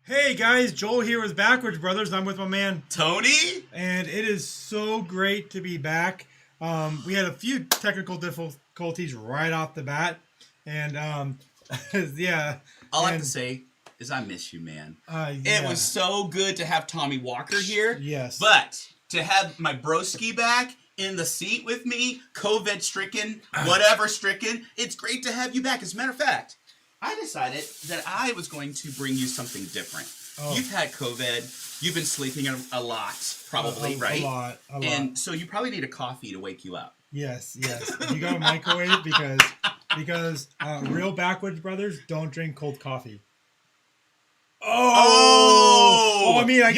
Hey guys, Joel here with Backwoods Brothers. I'm with my man Tony, and it is so great to be back. We had a few technical difficulties right off the bat, and yeah. all I have to say is I miss you, man. Yeah. It was so good to have Tommy Walker here. Yes. But to have my broski back in the seat with me, COVID stricken, whatever stricken, it's great to have you back. As a matter of fact, I decided that I was going to bring you something different. Oh. You've had COVID. You've been sleeping a lot, probably, right? A lot. And so you probably need a coffee to wake you up. Yes. You got a microwave because real Backwoods Brothers don't drink cold coffee. Oh! I mean, I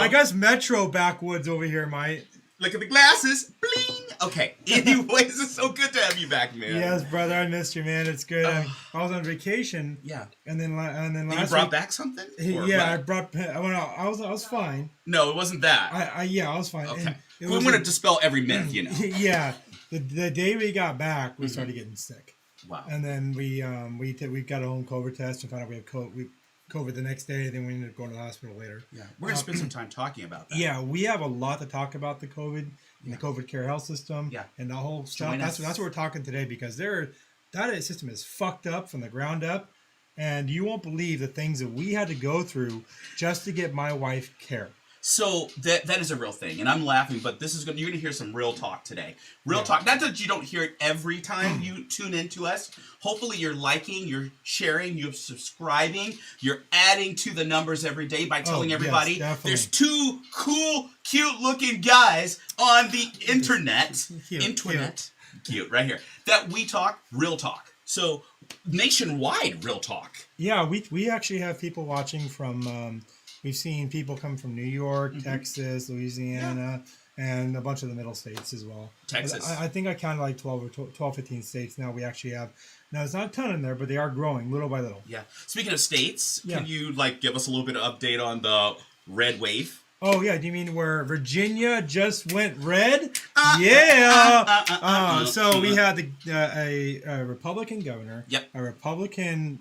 guess Metro Backwoods over here might. Look at the glasses. Bling! Okay. Anyways, it's so good to have you back, man. Yes, brother. I missed you, man. It's good. I was on vacation. Yeah. And then last you brought week, back something? I brought. I was fine. No, it wasn't that. I was fine. Okay. We want to dispel every myth, you know. Yeah. The day we got back, we started getting sick. Wow. And then we got a home COVID test and found out we had COVID the next day. Then we ended up going to the hospital later. Yeah. We're gonna spend some time talking about that. Yeah, we have a lot to talk about the COVID and the COVID care health system. Yeah. And the whole stuff. That's what we're talking today because that system is fucked up from the ground up, and you won't believe the things that we had to go through just to get my wife care. So that is a real thing, and I'm laughing, but you're gonna hear some real talk today. Real talk. Not that you don't hear it every time you tune in to us. Hopefully, you're liking, you're sharing, you're subscribing, you're adding to the numbers every day by telling everybody there's two cool, cute-looking guys on the internet. Cute, right here. That we talk real talk. So nationwide, real talk. Yeah, we actually have people watching from. We've seen people come from New York, Texas, Louisiana, and a bunch of the middle states as well. Texas. I think I counted like 12, 15 states now we actually have. Now, it's not a ton in there, but they are growing little by little. Yeah. Speaking of states, can you give us a little bit of update on the red wave? Oh, yeah. Do you mean where Virginia just went red? Yeah. So we had a Republican governor, a Republican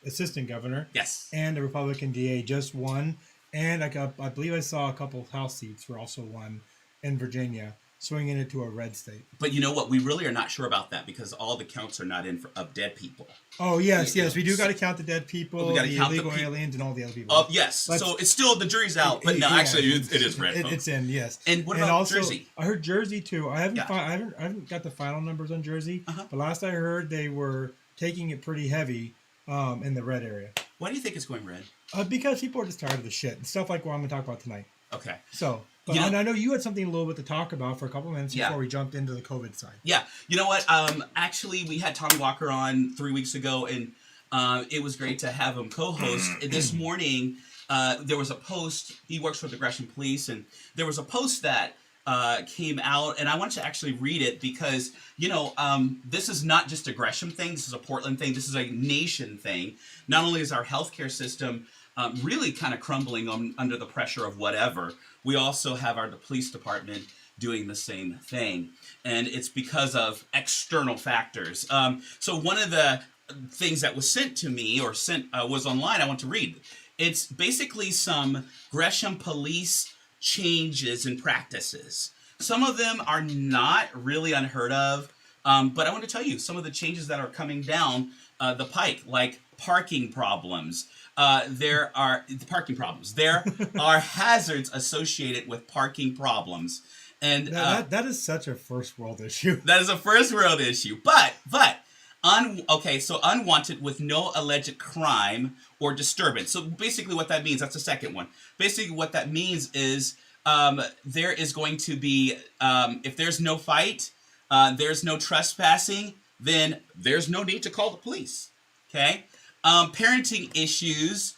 assistant governor, and a Republican DA just won, and I believe I saw a couple of House seats were also won in Virginia, swinging it to a red state. But you know what? We really are not sure about that because all the counts are not in of dead people. Oh yes, we do got to count the dead people, the illegal aliens, and all the other people. Yes, so it's still the jury's out, but no, actually it is red. It's in, yes. And what about Jersey? I heard Jersey too. I haven't got the final numbers on Jersey, but last I heard they were taking it pretty heavy. In the red area. Why do you think it's going red? Because people are just tired of the shit and stuff like what I'm going to talk about tonight. Okay. So, I know you had something a little bit to talk about for a couple minutes before we jumped into the COVID side. Yeah. You know what? Actually, we had Tommy Walker on 3 weeks ago, and it was great to have him co-host. This morning, there was a post. He works for the Gresham Police, and there was a post that came out, and I want to actually read it because, this is not just a Gresham thing. This is a Portland thing. This is a nation thing. Not only is our healthcare system really kind of crumbling under the pressure of whatever, we also have the police department doing the same thing. And it's because of external factors. So one of the things that was sent to me or was online, I want to read. It's basically some Gresham police changes and practices. Some of them are not really unheard of, but I want to tell you some of the changes that are coming down the pike, like parking problems. There are hazards associated with parking problems, and that is such a first world issue. That is a first world issue, but so unwanted with no alleged crime or disturbance. So basically what that means, that's the second one. Basically what that means is there is going to be, if there's no fight, there's no trespassing, then there's no need to call the police, okay? Parenting issues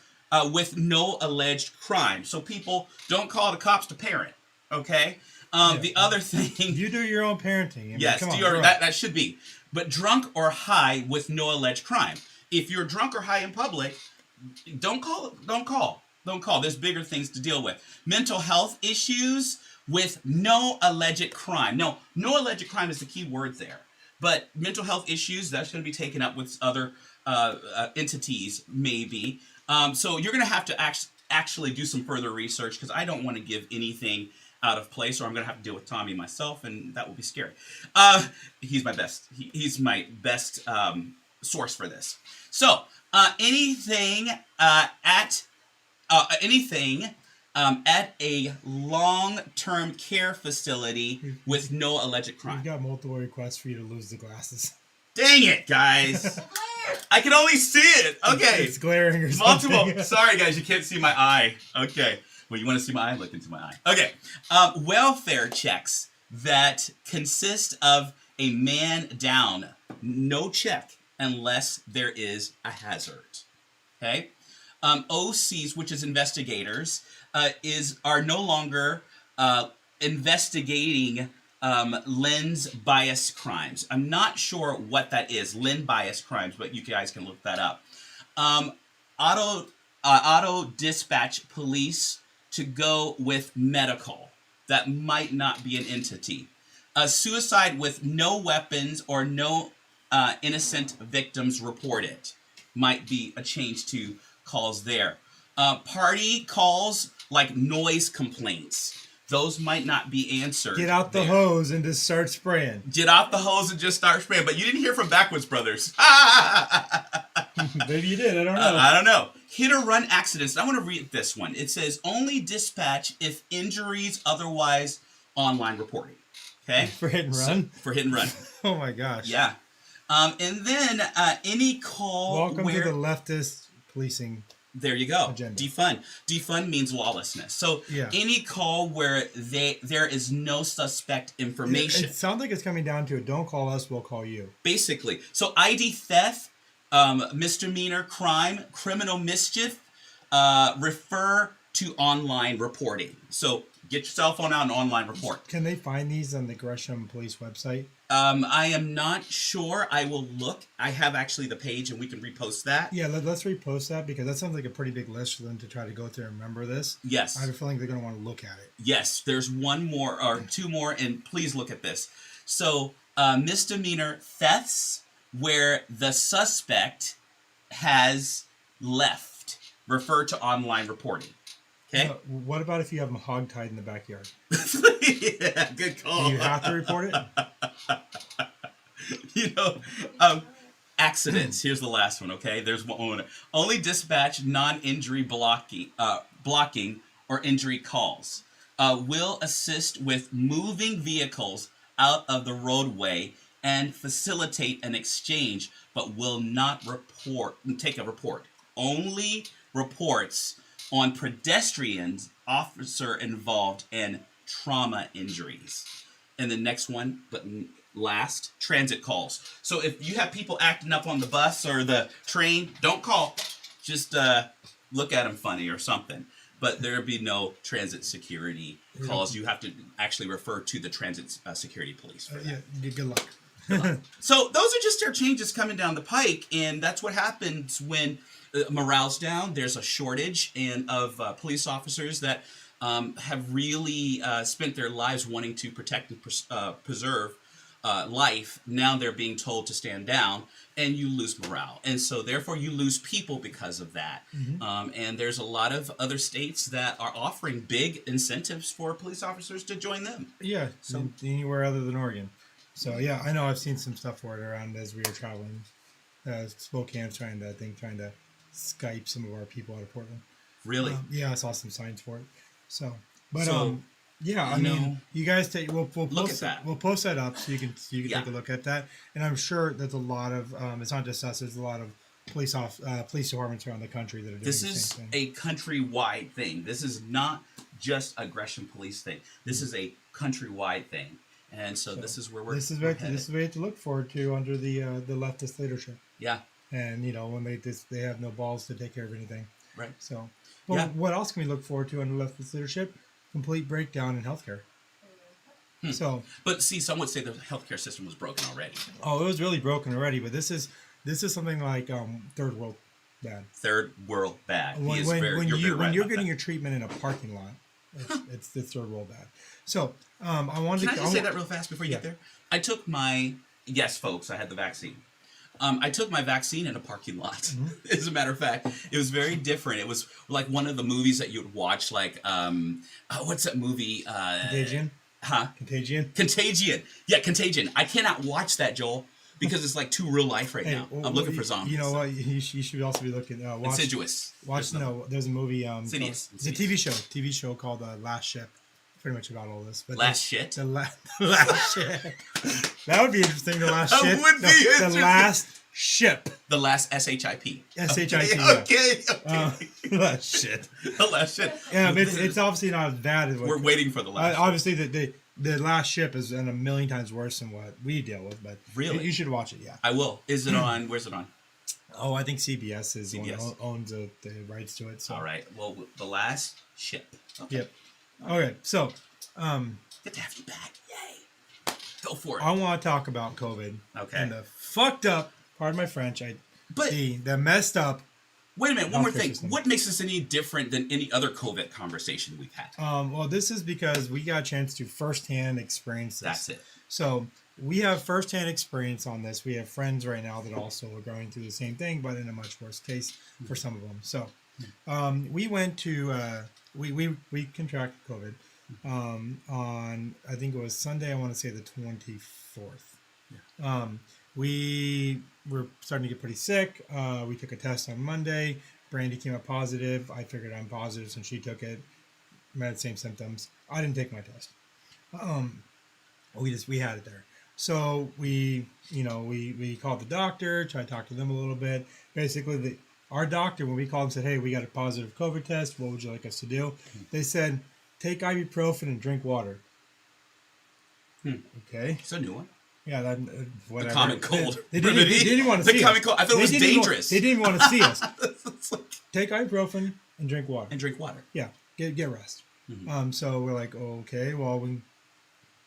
with no alleged crime. So people don't call the cops to parent, okay? The other thing... You do your own parenting. I mean, yes, that should be. But drunk or high with no alleged crime. If you're drunk or high in public, don't call. There's bigger things to deal with. Mental health issues with no alleged crime. No alleged crime is the key word there. But mental health issues, that's going to be taken up with other entities, maybe. So you're going to have to actually do some further research because I don't want to give anything out of place, or I'm going to have to deal with Tommy myself, and that will be scary. He's my best. He's my best source for this. So anything at a long-term care facility with no alleged crime. We've got multiple requests for you to lose the glasses. Dang it, guys. I can only see it. Okay. It's glaring or something. Multiple. Sorry, guys. You can't see my eye. Okay. Well, you want to see my eye? Look into my eye. Okay. Welfare checks that consist of a man down. No check unless there is a hazard. Okay. OCs, which is investigators, are no longer investigating lens bias crimes. I'm not sure what that is, lens bias crimes, but you guys can look that up. Auto dispatch police to go with medical. That might not be an entity. Suicide with no weapons or no innocent victims reported might be a change to calls there. Party calls like noise complaints. Those might not be answered. Get out the hose and just start spraying. Get out the hose and just start spraying. But you didn't hear from Backwoods Brothers. Maybe you did. I don't know. I don't know. Hit or run accidents. I want to read this one. It says only dispatch if injuries otherwise online reporting. Okay. For hit and run. For hit and run. Oh my gosh. Yeah. And then any call. Welcome to the leftist policing. There you go. Agenda. Defund. Defund means lawlessness. So any call where there is no suspect information. It sounds like it's coming down to it. Don't call us, we'll call you. Basically. So ID theft, misdemeanor crime, criminal mischief, refer to online reporting. So get your cell phone out and online report. Can they find these on the Gresham Police website? I am not sure. I will look. I have actually the page, and we can repost that. Yeah, let's repost that because that sounds like a pretty big list for them to try to go through and remember this. Yes. I have a feeling they're going to want to look at it. Yes, there's one more or two more, and please look at this. So misdemeanor thefts where the suspect has left. Refer to online reporting. Okay. What about if you have them hogtied in the backyard? Yeah, good call. Do you have to report it? Accidents. Here's the last one. Okay, there's one. Only dispatch non-injury blocking or injury calls. Will assist with moving vehicles out of the roadway and facilitate an exchange, but will not take a report. Only reports on pedestrians, officer involved, and trauma injuries. And the next one, but last, transit calls. So if you have people acting up on the bus or the train, don't call. Just look at them funny or something. But there'll be no transit security calls. You have to actually refer to the transit security police for that. Yeah, good luck. So those are just our changes coming down the pike, and that's what happens when morale's down. There's a shortage of police officers that have really spent their lives wanting to protect and preserve life. Now they're being told to stand down, and you lose morale. And so therefore you lose people because of that. Mm-hmm. And there's a lot of other states that are offering big incentives for police officers to join them. Yeah, so anywhere other than Oregon. So yeah, I know I've seen some stuff for it around as we were traveling. Spokane's trying to Skype some of our people out of Portland. Really? Yeah, I saw some signs for it. So, yeah, I mean, you guys we'll post that. We'll post that up so you can take a look at that. And I'm sure there's a lot of it's not just us. There's a lot of police departments around the country that are doing the same thing. This is a countrywide thing. This is not just a Gresham Police thing. This is a countrywide thing. And so this is where we're This is what you have to look forward to under the leftist leadership. Yeah. And when they have no balls to take care of anything. Right. So, what else can we look forward to under leftist leadership? Complete breakdown in healthcare. So, but see, some would say the healthcare system was broken already. Oh, it was really broken already. But this is something like third world bad. Third world bad. When you're getting your treatment in a parking lot, it's third world bad. So, I wanted. Can I just say that real fast before you get there? I took my folks. I had the vaccine. I took my vaccine in a parking lot. Mm-hmm. As a matter of fact, it was very different. It was like one of the movies that you would watch, like what's that movie? Contagion. Huh? Contagion. Contagion. Yeah, Contagion. I cannot watch that, Joel, because it's like too real life right now. I'm looking for zombies. You know what? You should also be looking. Insidious. There's a movie. Insidious. It's a TV show called Last Ship. Pretty much about all this. But last shit. The last ship. That would be interesting. The last ship. That would be interesting. The last ship. The last SHIP. SHIP. Okay. Last shit. The last shit. Yeah, but it's obviously not as bad as what. We're waiting for the last. Obviously, the last ship is a million times worse than what we deal with. But really, you should watch it. Yeah, I will. Is it on? Where's it on? Oh, I think CBS is owns the rights to it. So. All right. Well, the last ship. Okay. Yep. Okay, so good to have you back. Yay. Go for it. I want to talk about COVID. Okay. And the fucked up, pardon my French, the messed up. Wait a minute, one more thing. System. What makes this any different than any other COVID conversation we've had? Well, this is because we got a chance to firsthand experience this. That's it. So we have firsthand experience on this. We have friends right now that also are going through the same thing, but in a much worse case for some of them. So we went to we contracted COVID on, I think it was Sunday, I want to say the 24th. Yeah. We were starting to get pretty sick. We took a test on Monday. Brandy came up positive. I figured I'm positive since she took it. I had the same symptoms. I didn't take my test. We had it there. So we called the doctor, tried to talk to them a little bit. Basically, our doctor, when we called and said, hey, we got a positive COVID test, what would you like us to do? They said, take ibuprofen and drink water. Okay. It's a new one. Yeah, whatever. The common cold. They didn't want to see us. The common cold. I thought it was dangerous. They didn't want to see us. Take ibuprofen and drink water. Yeah, get rest. Mm-hmm. So we're like, okay, well, we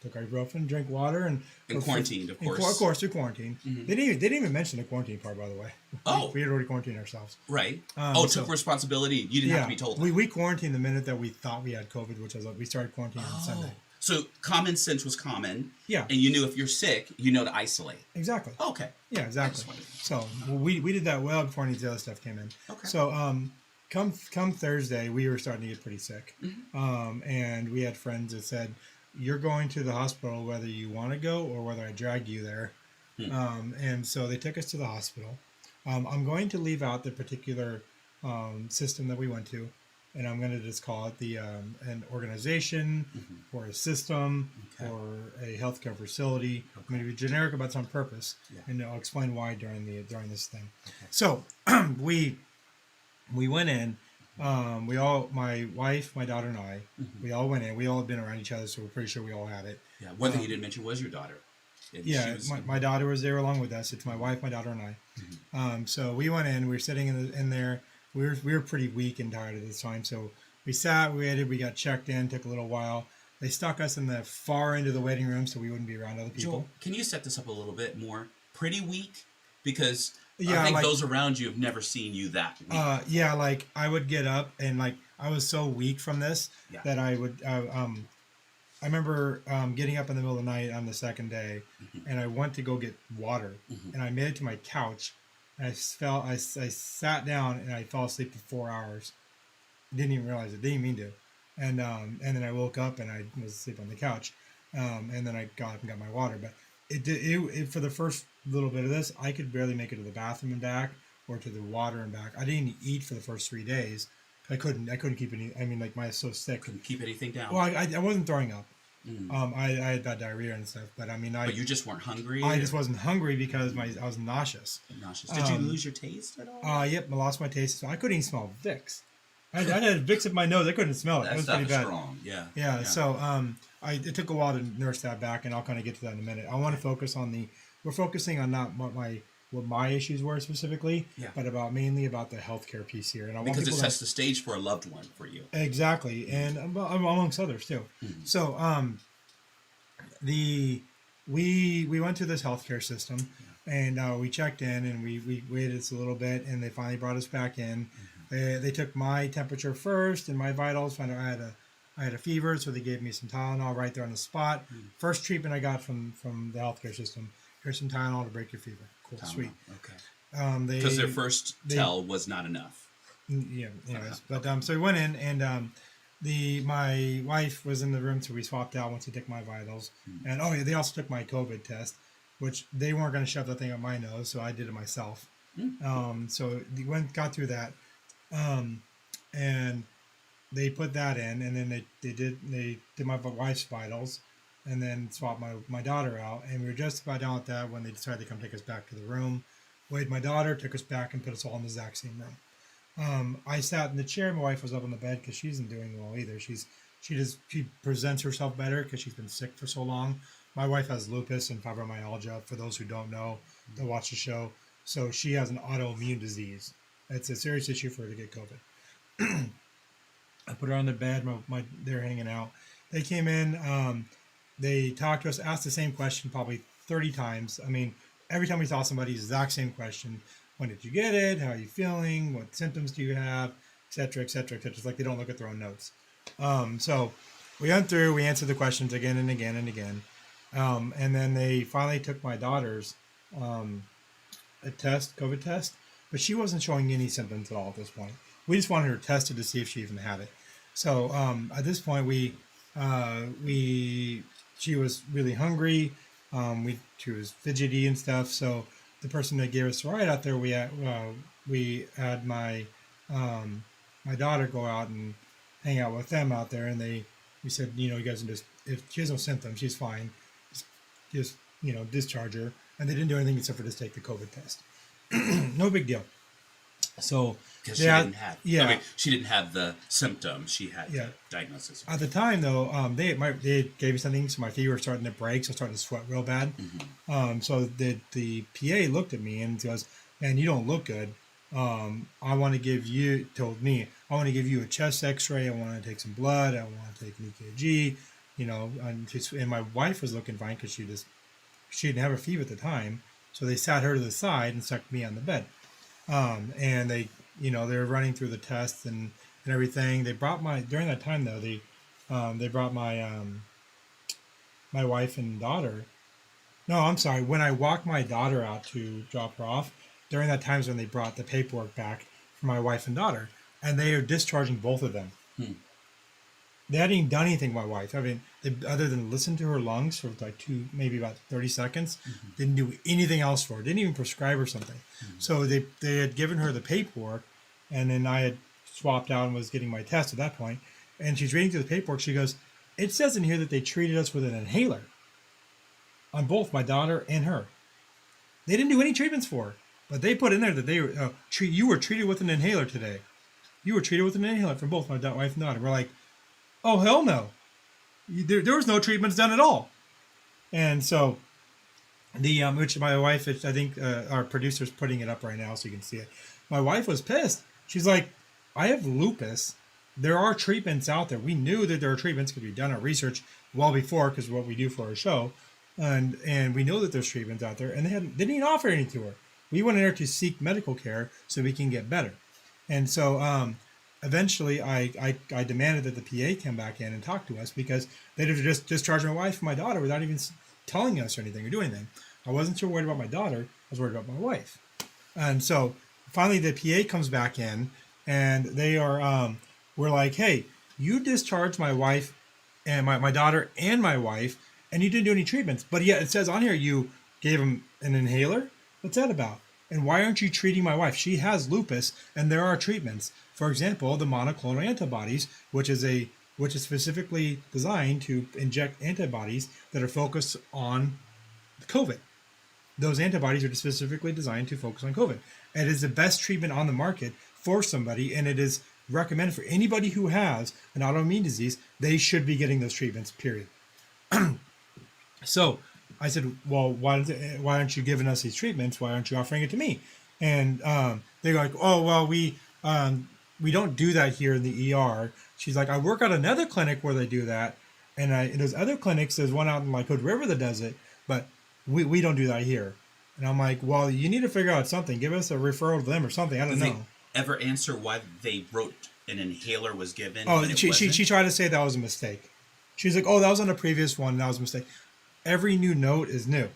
took ibuprofen, drink water, and quarantined, of course. Of course, we're quarantined. Mm-hmm. They didn't even mention the quarantine part, by the way. Oh, we had already quarantined ourselves. Right. Took responsibility. You didn't have to be told. We quarantined the minute that we thought we had COVID, which was we started quarantining on Sunday. So common sense was common. Yeah. And you knew if you're sick, you know to isolate. Exactly. Oh, okay. Yeah, exactly. So we did that well before any of the other stuff came in. Okay. So come Thursday, we were starting to get pretty sick. Mm-hmm. And we had friends that said, you're going to the hospital whether you want to go or whether I drag you there. And so they took us to the hospital. I'm going to leave out the particular system that we went to, and I'm going to just call it an organization or a system or a healthcare facility. Okay. I'm going to be generic about some purpose, and I'll explain why during this thing. Okay. So we went in. We all, my wife, my daughter, and I, we all went in. We all had been around each other, so we're pretty sure we all had it. Yeah. One thing you didn't mention was your daughter. My daughter was there along with us. It's my wife, my daughter, and I. So we went in. We were sitting in there. We were pretty weak and tired at this time. So we sat. We waited. We got checked in. Took a little while. They stuck us in the far end of the waiting room so we wouldn't be around other people. Joel, can you set this up a little bit more? Pretty weak, because I think those around you have never seen you that weak. Like I would get up and like I was so weak from this that I would. I remember getting up in the middle of the night on the second day, and I went to go get water, and I made it to my couch, and I sat down and I fell asleep for 4 hours. Didn't even realize it. Didn't mean to, and then I woke up and I was asleep on the couch, and then I got up and got my water. But it for the first little bit of this, I could barely make it to the bathroom and back, or to the water and back. I didn't eat for the first 3 days. I couldn't keep any. I mean, like, I was so sick. Couldn't keep anything down. Well, I wasn't throwing up. I had bad diarrhea and stuff, but I mean, But you just weren't hungry. I just wasn't hungry because I was nauseous. Did you lose your taste at all? Yep, I lost my taste. So I couldn't even smell Vicks. I had Vicks in my nose. I couldn't smell it. That was pretty bad. Strong. Yeah. So it took a while to nurse that back, and I'll kind of get to that in a minute. I want to focus on we're focusing on not what my issues were specifically, but mainly about the healthcare piece here. And because it sets the stage for a loved one for you. Exactly, and amongst others too. So we went to this healthcare system, and we checked in, and we waited a little bit, and they finally brought us back in. They took my temperature first and my vitals. Found out I had a fever, so they gave me some Tylenol right there on the spot. First treatment I got from the healthcare system. Here's some Tylenol to break your fever. Cool, Tylenol. Sweet. Okay. Because their first tell was not enough. Yeah. Anyways, but so we went in, and my wife was in the room, so we swapped out once he took my vitals, and they also took my COVID test, which they weren't going to shove that thing up my nose, so I did it myself. So we got through that, and they put that in, and then they did my wife's vitals, and then swapped my daughter out, and we were just about done with that when they decided to come take us back to the room. Weighed my daughter, took us back, and put us all in the exact same room. I sat in the chair. My wife was up on the bed because she isn't doing well either. She presents herself better because she's been sick for so long. My wife has lupus and fibromyalgia. For those who don't know, they'll watch the show. So she has an autoimmune disease. It's a serious issue for her to get COVID. I put her on the bed. They're hanging out. They came in. They talked to us, asked the same question probably 30 times. I mean, every time we saw somebody, exact same question. When did you get it? How are you feeling? What symptoms do you have? Et cetera, et cetera, et cetera. It's like they don't look at their own notes. So we went through, we answered the questions again and again and again. And then they finally took my daughter's COVID test, but she wasn't showing any symptoms at all at this point. We just wanted her tested to see if she even had it. So at this point, she was really hungry. She was fidgety and stuff. So the person that gave us the ride out there, we had my daughter go out and hang out with them out there, and we said, you guys can just, if she has no symptoms, she's fine, just discharge her. And they didn't do anything except for just take the COVID test. No big deal. So because she didn't have, she didn't have the symptoms. She had the diagnosis. At the time, though, they gave me something, so my fever was starting to break, so I was starting to sweat real bad. So the PA looked at me and goes, "Man, you don't look good. I want to give you," told me, "I want to give you a chest X-ray. I want to take some blood. I want to take an EKG." And my wife was looking fine because she didn't have a fever at the time, so they sat her to the side and stuck me on the bed. And they were running through the tests and everything. They brought during that time though, they brought my wife and daughter. No, I'm sorry. When I walked my daughter out to drop her off, during that time is when they brought the paperwork back for my wife and daughter, and they are discharging both of them. They hadn't even done anything to my wife. I mean, other than listen to her lungs for like maybe about 30 seconds, didn't do anything else for her. Didn't even prescribe her something. So they had given her the paperwork, and then I had swapped out and was getting my test at that point. And she's reading through the paperwork. She goes, "It says in here that they treated us with an inhaler on both my daughter and her. They didn't do any treatments for her, but they put in there that they were you were treated with an inhaler today. You were treated with an inhaler for both my wife and daughter." We're like, "Oh, hell no. There was no treatments done at all." And so which my wife, I think our producer's putting it up right now so you can see it. My wife was pissed. She's like, "I have lupus. There are treatments out there. We knew that there are treatments because we've done our research well before because of what we do for our show. And we know that there's treatments out there, and they didn't even offer any to her. We went in there to seek medical care so we can get better." And so eventually, I demanded that the PA come back in and talk to us because they'd have just discharged my wife and my daughter without even telling us or anything or doing anything. I wasn't so worried about my daughter. I was worried about my wife. And so finally, the PA comes back in, and they are, we're like, "Hey, you discharged my wife and my daughter and my wife, and you didn't do any treatments. But yet it says on here you gave them an inhaler. What's that about? And why aren't you treating my wife? She has lupus, and there are treatments. For example, the monoclonal antibodies, which is specifically designed to inject antibodies that are focused on COVID. Those antibodies are specifically designed to focus on COVID. It is the best treatment on the market for somebody, and it is recommended for anybody who has an autoimmune disease. They should be getting those treatments, period." So I said, "Well, why aren't you giving us these treatments? Why aren't you offering it to me?" And they're like, "Oh, well, we don't do that here in the ER." She's like, "I work at another clinic where they do that, and in those other clinics, there's one out in like Hood River that does it, but we don't do that here." And I'm like, "Well, you need to figure out something. Give us a referral to them or something. I don't know." Did they ever answer why they wrote an inhaler was given? Oh, she tried to say that was a mistake. She's like, "Oh, that was on a previous one. That was a mistake." Every new note is new.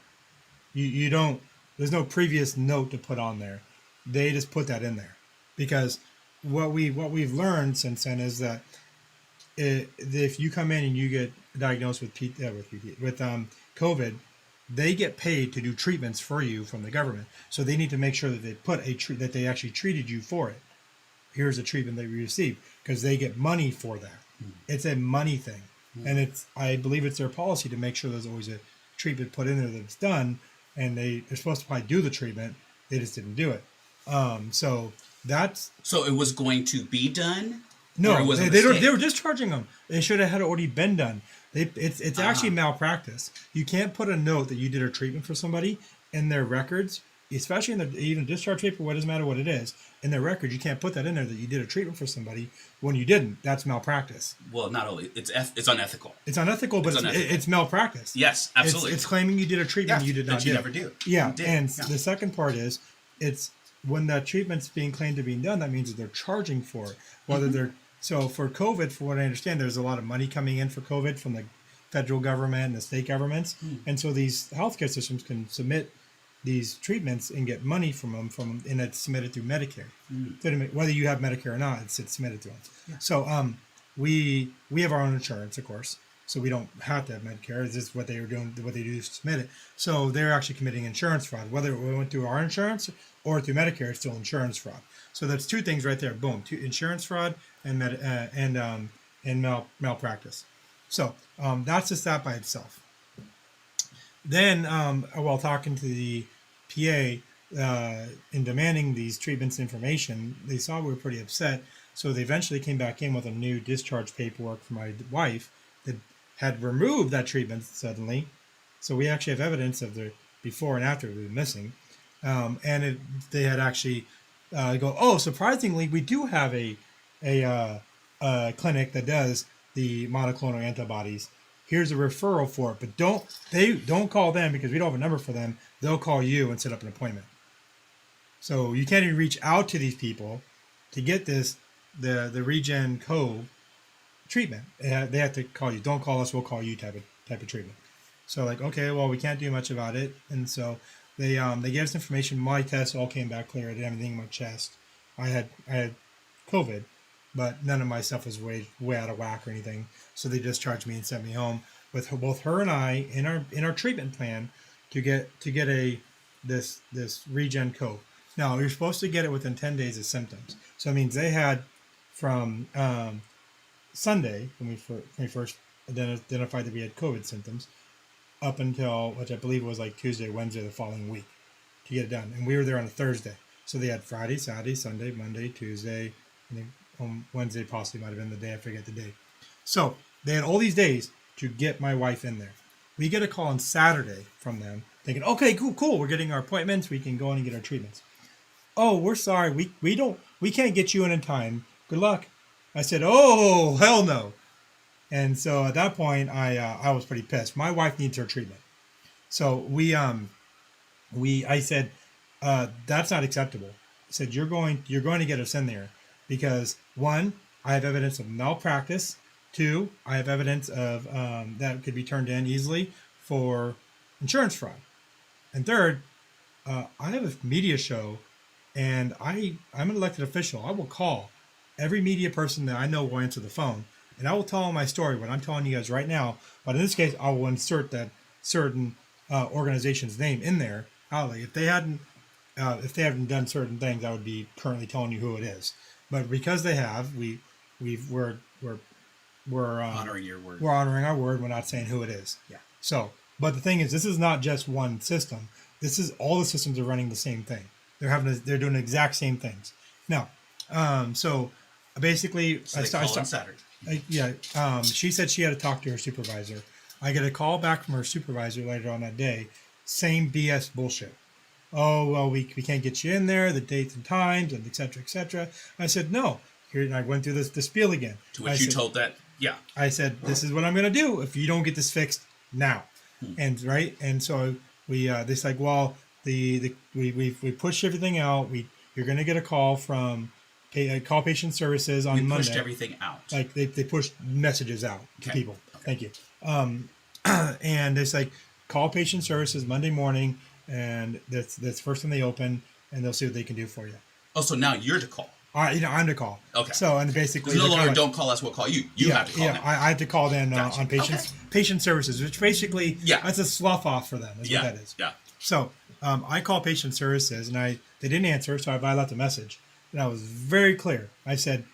You don't. There's no previous note to put on there. They just put that in there because what we've learned since then is that if you come in and you get diagnosed with COVID, they get paid to do treatments for you from the government. So they need to make sure that they put that they actually treated you for it. Here's the treatment that you received because they get money for that. It's a money thing, and I believe it's their policy to make sure there's always a treatment put in there that's done, and they're supposed to probably do the treatment. They just didn't do it. So it was going to be done. No, they were discharging them. They should have had already been done. It's actually malpractice. You can't put a note that you did a treatment for somebody in their records, especially in the even discharge paper. What doesn't matter what it is in their records. You can't put that in there that you did a treatment for somebody when you didn't. That's malpractice. Well, not only it's unethical. It's unethical, but it's malpractice. Yes, absolutely. It's claiming you did a treatment you did not. That you never do. Yeah, and the second part is it's when that treatment's being claimed to be done. That means that they're charging for it, whether they're so for COVID. For what I understand, there's a lot of money coming in for COVID from the federal government and the state governments, and so these healthcare systems can submit these treatments and get money from them and it's submitted through Medicare. Whether you have Medicare or not, it's submitted to them. Yeah. So we have our own insurance, of course, so we don't have to have Medicare. This is what they were doing, what they do is submit it. So they're actually committing insurance fraud. Whether we went through our insurance or through Medicare, it's still insurance fraud. So that's two things right there. Boom, insurance fraud and malpractice. So that's just that by itself. Then, while talking to the PA in demanding these treatments information, they saw we were pretty upset. So they eventually came back in with a new discharge paperwork for my wife that had removed that treatment suddenly. So we actually have evidence of the before and after we were missing. They had actually surprisingly, we do have a clinic that does the monoclonal antibodies. Here's a referral for it, but don't call them because we don't have a number for them. They'll call you and set up an appointment. So you can't even reach out to these people to get the Regen Cove treatment. They have to call you. Don't call us, we'll call you type of treatment. So like, okay, well, we can't do much about it. And so they gave us information. My tests all came back clear. I didn't have anything in my chest. I had COVID, but none of my stuff was way out of whack or anything. So they discharged me and sent me home with both her and I in our treatment plan to get this Regen Cove. Now you're supposed to get it within 10 days of symptoms. So that means they had from Sunday when we first identified that we had COVID symptoms up until, which I believe was like Tuesday, Wednesday the following week to get it done. And we were there on a Thursday. So they had Friday, Saturday, Sunday, Monday, Tuesday, and then Wednesday possibly might have been the day, I forget the date. So they had all these days to get my wife in there. We get a call on Saturday from them thinking, okay, cool. We're getting our appointments. We can go in and get our treatments. Oh, we're sorry. We can't get you in time. Good luck. I said, oh, hell no. And so at that point, I was pretty pissed. My wife needs her treatment. So I said, that's not acceptable. I said, you're going to get us in there because 1, I have evidence of malpractice. 2, I have evidence of that could be turned in easily for insurance fraud. And 3rd, I have a media show, and I'm an elected official. I will call every media person that I know will answer the phone, and I will tell them my story, what I'm telling you guys right now. But in this case, I will insert that certain organization's name in there. If they hadn't done certain things, I would be currently telling you who it is. But because they have, we're honoring your word. We're honoring our word. We're not saying who it is. Yeah. So, but the thing is, this is not just one system. This is all the systems are running the same thing. They're doing the exact same things. Now, so basically, I started on Saturday. She said she had to talk to her supervisor. I get a call back from her supervisor later on that day. Same BS bullshit. Oh, well, we can't get you in there, the dates and times, and et cetera, et cetera. I said, no. Here, and I went through the spiel again. To which you told that, yeah. I said, this is what I'm going to do if you don't get this fixed now. And so they said, well, we pushed everything out. You're going to get a call from call patient services on Monday. We pushed everything out. Like they pushed messages out to people. Okay. Thank you. And it's like call patient services Monday morning. and that's first thing they open, and they'll see what they can do for you. Oh, so now you're to call. I'm to call. Okay. So, and basically, no longer don't call us, we'll call you. You have to call them. I have to call them on patient services, which basically that's a slough off for them. Is what that is. Yeah. So I call patient services, and they didn't answer, so I left a message, and I was very clear. I said,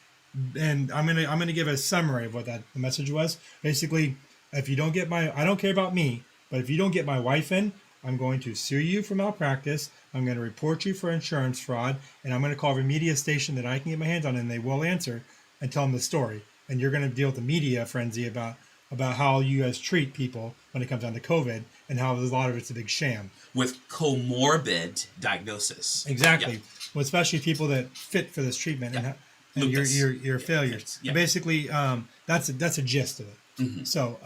and I'm gonna give a summary of what the message was. Basically, if you don't get I don't care about me, but if you don't get my wife in, I'm going to sue you for malpractice. I'm going to report you for insurance fraud, and I'm going to call every media station that I can get my hands on, and they will answer and tell them the story. And you're going to deal with the media frenzy about how you guys treat people when it comes down to COVID, and how a lot of it's a big sham. With comorbid diagnosis. Exactly. Yeah. Well, especially people that fit for this treatment, and your failures. Yeah. Basically, that's a gist of it. Mm-hmm. So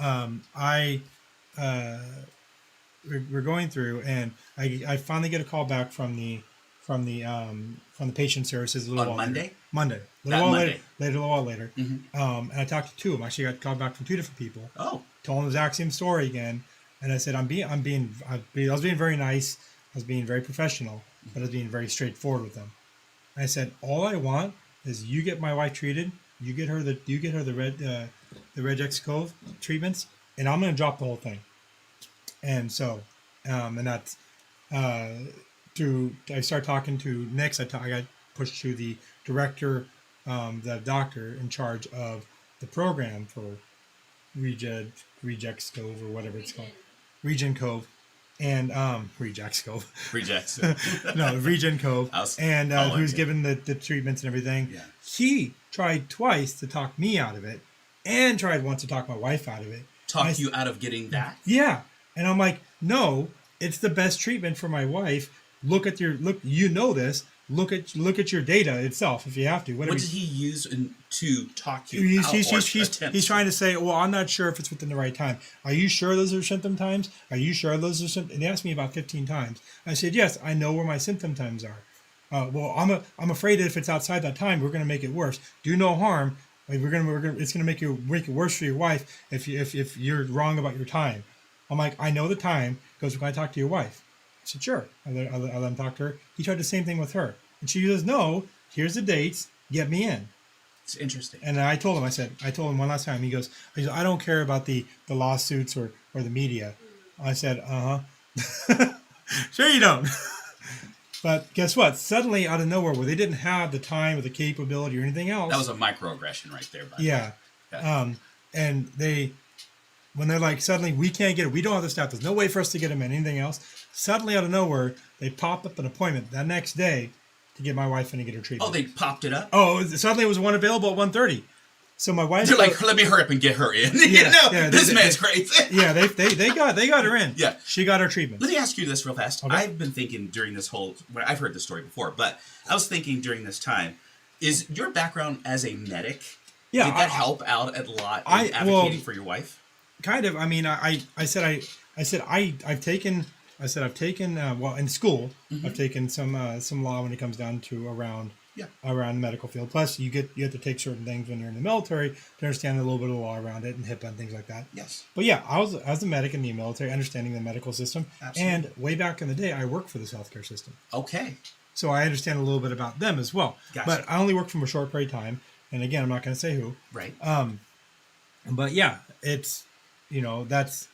we're going through, and I finally get a call back from the patient services a little while later. Monday. A little while later. Mm-hmm. And I talked to two of them. Actually, I got called back from two different people. Oh. Told them the exact same story again, and I said I was being very nice. I was being very professional, but I was being very straightforward with them. And I said, all I want is you get my wife treated. You get her the Regex Cove treatments, and I'm going to drop the whole thing. And so, and that's I started talking to next. I got pushed to the director, the doctor in charge of the program for Regex Cove or whatever it's called, Regen Cove, and Regex Cove. Regex. No, Regen Cove, and who's given the treatments and everything. Yeah. He tried twice to talk me out of it, and tried once to talk my wife out of it. Talk you out of getting that? Yeah. And I'm like, no, it's the best treatment for my wife. Look, you know this. Look at your data itself if you have to. What did he use to talk you out? He's trying to say, well, I'm not sure if it's within the right time. Are you sure those are symptom times? Are you sure those are symptom? And he asked me about 15 times. I said, yes, I know where my symptom times are. Well, I'm afraid that if it's outside that time, we're going to make it worse. Do no harm. Like it's going to make it worse for your wife if you're wrong about your time. I'm like, I know the time. He goes, can I talk to your wife? I said, sure. I let him talk to her. He tried the same thing with her. And she goes, no, here's the dates. Get me in. It's interesting. And I told him one last time. He goes, I don't care about the lawsuits or the media. I said, uh-huh. Sure you don't. But guess what? Suddenly, out of nowhere, where they didn't have the time or the capability or anything else. That was a microaggression right there. Yeah. And when they're like, suddenly, we can't get it. We don't have the staff. There's no way for us to get them in. Anything else. Suddenly, out of nowhere, they popped up an appointment that next day to get my wife in to get her treatment. Oh, they popped it up? Oh, suddenly it was one available at 1:30. So my wife... They're like, let me hurry up and get her in. This man's crazy. Yeah, they got her in. Yeah. She got her treatment. Let me ask you this real fast. Okay. I've been thinking during this whole... I've heard this story before, but I was thinking during this time, is your background as a medic, did that help out a lot in advocating for your wife? Kind of. I mean, I've taken in school, mm-hmm. I've taken some law when it comes down to around the medical field. Plus, you have to take certain things when you're in the military to understand a little bit of the law around it and HIPAA and things like that. Yes. But yeah, I was a medic in the military, understanding the medical system. Absolutely. And way back in the day, I worked for this healthcare system. Okay. So I understand a little bit about them as well. Gotcha. But I only worked for a short period of time. And again, I'm not going to say who. Right. But yeah, it's... that's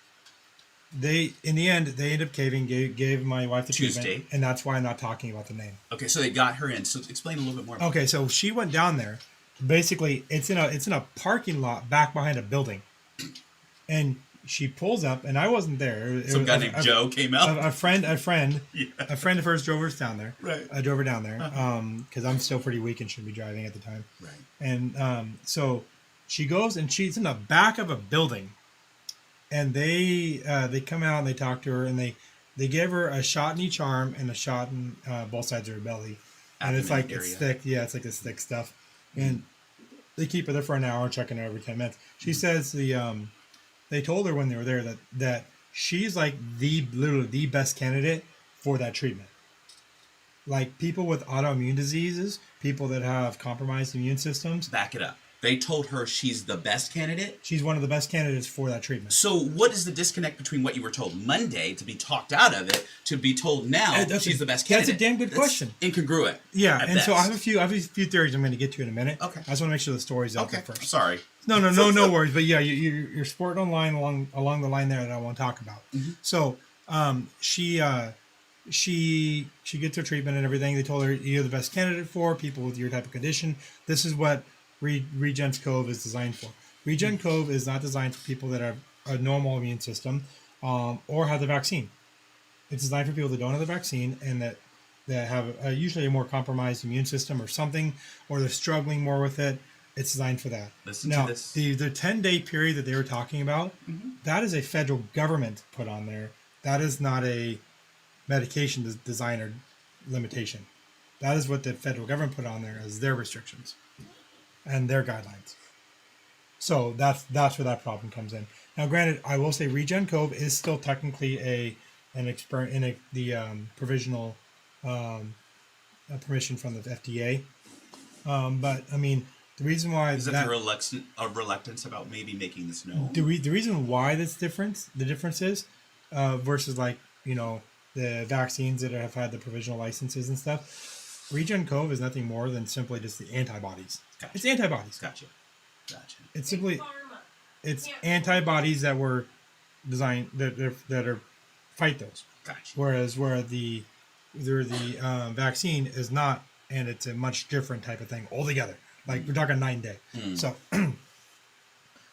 in the end they ended up caving, gave my wife the treatment, and that's why I'm not talking about the name. Okay, so they got her in. So explain a little bit more. Okay, so she went down there. Basically, it's in a parking lot back behind a building, and she pulls up, and I wasn't there. Some guy named Joe came out. A friend of hers drove us down there. Right. I drove her down there because I'm still pretty weak and shouldn't be driving at the time. Right. And so she goes and she's in the back of a building. And they come out and they talk to her and they give her a shot in each arm and a shot in both sides of her belly, and it's like it's thick. Yeah, it's like this thick stuff, and they keep her there for an hour, checking her every 10 minutes. She says they told her when they were there that she's like literally the best candidate for that treatment. Like people with autoimmune diseases, people that have compromised immune systems. Back it up. They told her she's the best candidate? She's one of the best candidates for that treatment. So what is the disconnect between what you were told Monday to be talked out of it to be told now she's the best candidate? That's a damn good question. Incongruent. Yeah, and best. So I have a few theories I'm going to get to in a minute. Okay. I just want to make sure the story's out there first. Sorry. No worries. But yeah, you're sporting online along the line there that I want to talk about. Mm-hmm. So she gets her treatment and everything. They told her you're the best candidate for people with your type of condition. This is what Regen's Cove is designed for. Regen Cove is not designed for people that have a normal immune system or have the vaccine. It's designed for people that don't have the vaccine and that have usually a more compromised immune system or something, or they're struggling more with it. It's designed for that. Listen to this. The 10-day period that they were talking about, that is a federal government put on there. That is not a medication design or limitation. That is what the federal government put on there as their restrictions and their guidelines. So that's where that problem comes in. Now, granted, I will say Regen Cove is still technically the provisional permission from the FDA. But I mean, the reason why is that a reluctance about maybe making this known. The reason why that's different, the difference is versus like the vaccines that have had the provisional licenses and stuff. Regen Cove is nothing more than simply just the antibodies. Gotcha. It's antibodies. Gotcha. It's simply antibodies that were designed that are fight those. Gotcha. Whereas the vaccine is not, and it's a much different type of thing altogether. Like we're talking 9-day. So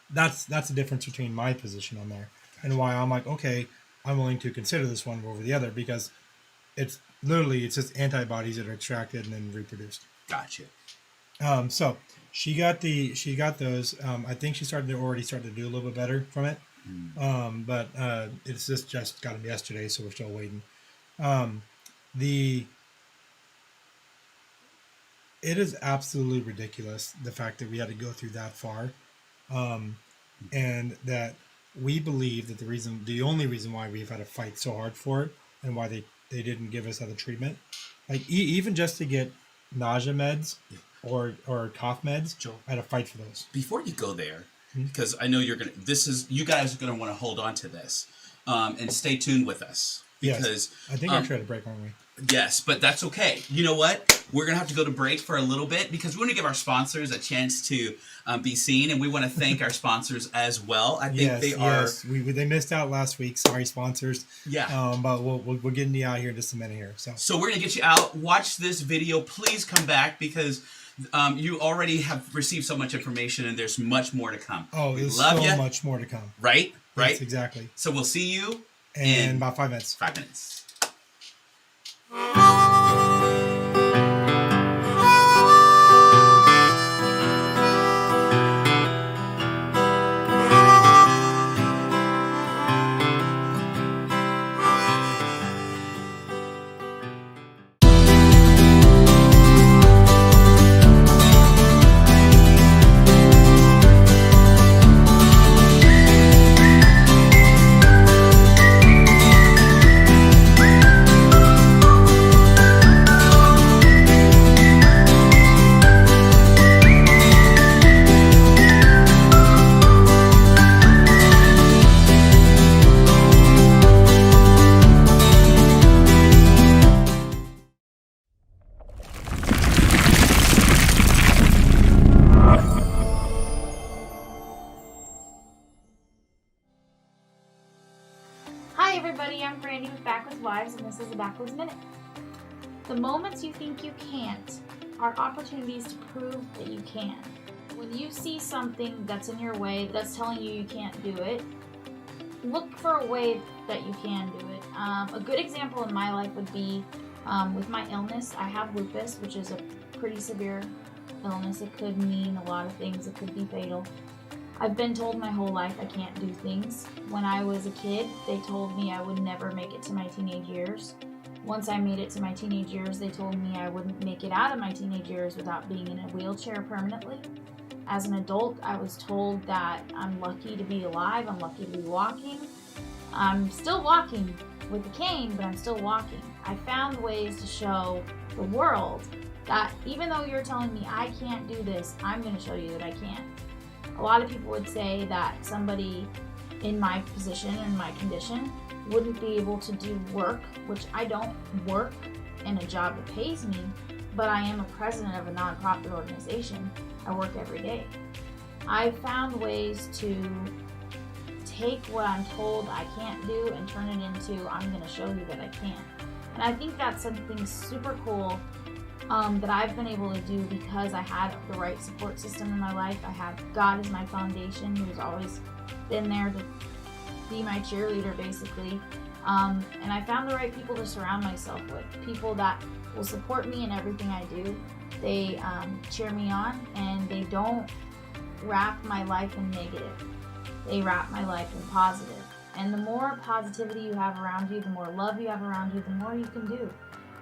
that's the difference between my position on there and why I'm like, okay, I'm willing to consider this one over the other, because it's just antibodies that are extracted and then reproduced. Gotcha. So she got those. I think she already started to do a little bit better from it. But it's just got them yesterday, so we're still waiting. It is absolutely ridiculous, the fact that we had to go through that far, and that we believe that the only reason why we've had to fight so hard for it, and why they didn't give us other treatment, like even just to get nausea meds or cough meds, Joel, I had to fight for those. Before you go there, because I know you guys are gonna want to hold on to this, and stay tuned with us, because yes, I think we're trying to break, aren't we? Yes, but that's okay. You know what? We're going to have to go to break for a little bit, because we want to give our sponsors a chance to be seen, and we want to thank our sponsors as well. I think they missed out last week. Sorry, sponsors. Yeah. But we're getting you out here in just a minute here. So we're going to get you out. Watch this video. Please come back, because you already have received so much information, and there's much more to come. Oh, there's so much more to come. Right? Right? Yes, exactly. So we'll see you in about 5 minutes. 5 minutes. Hi everybody, I'm Brandy with Backwoods Wives, and this is the Backwoods Minute. The moments you think you can't are opportunities to prove that you can. When you see something that's in your way that's telling you can't do it, look for a way that you can do it. A good example in my life would be with my illness. I have lupus, which is a pretty severe illness. It could mean a lot of things. It could be fatal. I've been told my whole life I can't do things. When I was a kid, they told me I would never make it to my teenage years. Once I made it to my teenage years, they told me I wouldn't make it out of my teenage years without being in a wheelchair permanently. As an adult, I was told that I'm lucky to be alive, I'm lucky to be walking. I'm still walking with a cane, but I'm still walking. I found ways to show the world that even though you're telling me I can't do this, I'm going to show you that I can. A lot of people would say that somebody in my position and my condition wouldn't be able to do work, which I don't work in a job that pays me, but I am a president of a nonprofit organization. I work every day. I've found ways to take what I'm told I can't do and turn it into I'm going to show you that I can. And I think that's something super cool that I've been able to do because I had the right support system in my life. I have God as my foundation, who's always been there to be my cheerleader, basically. And I found the right people to surround myself with, people that will support me in everything I do. They cheer me on, and they don't wrap my life in negative. They wrap my life in positive. And the more positivity you have around you, the more love you have around you, the more you can do.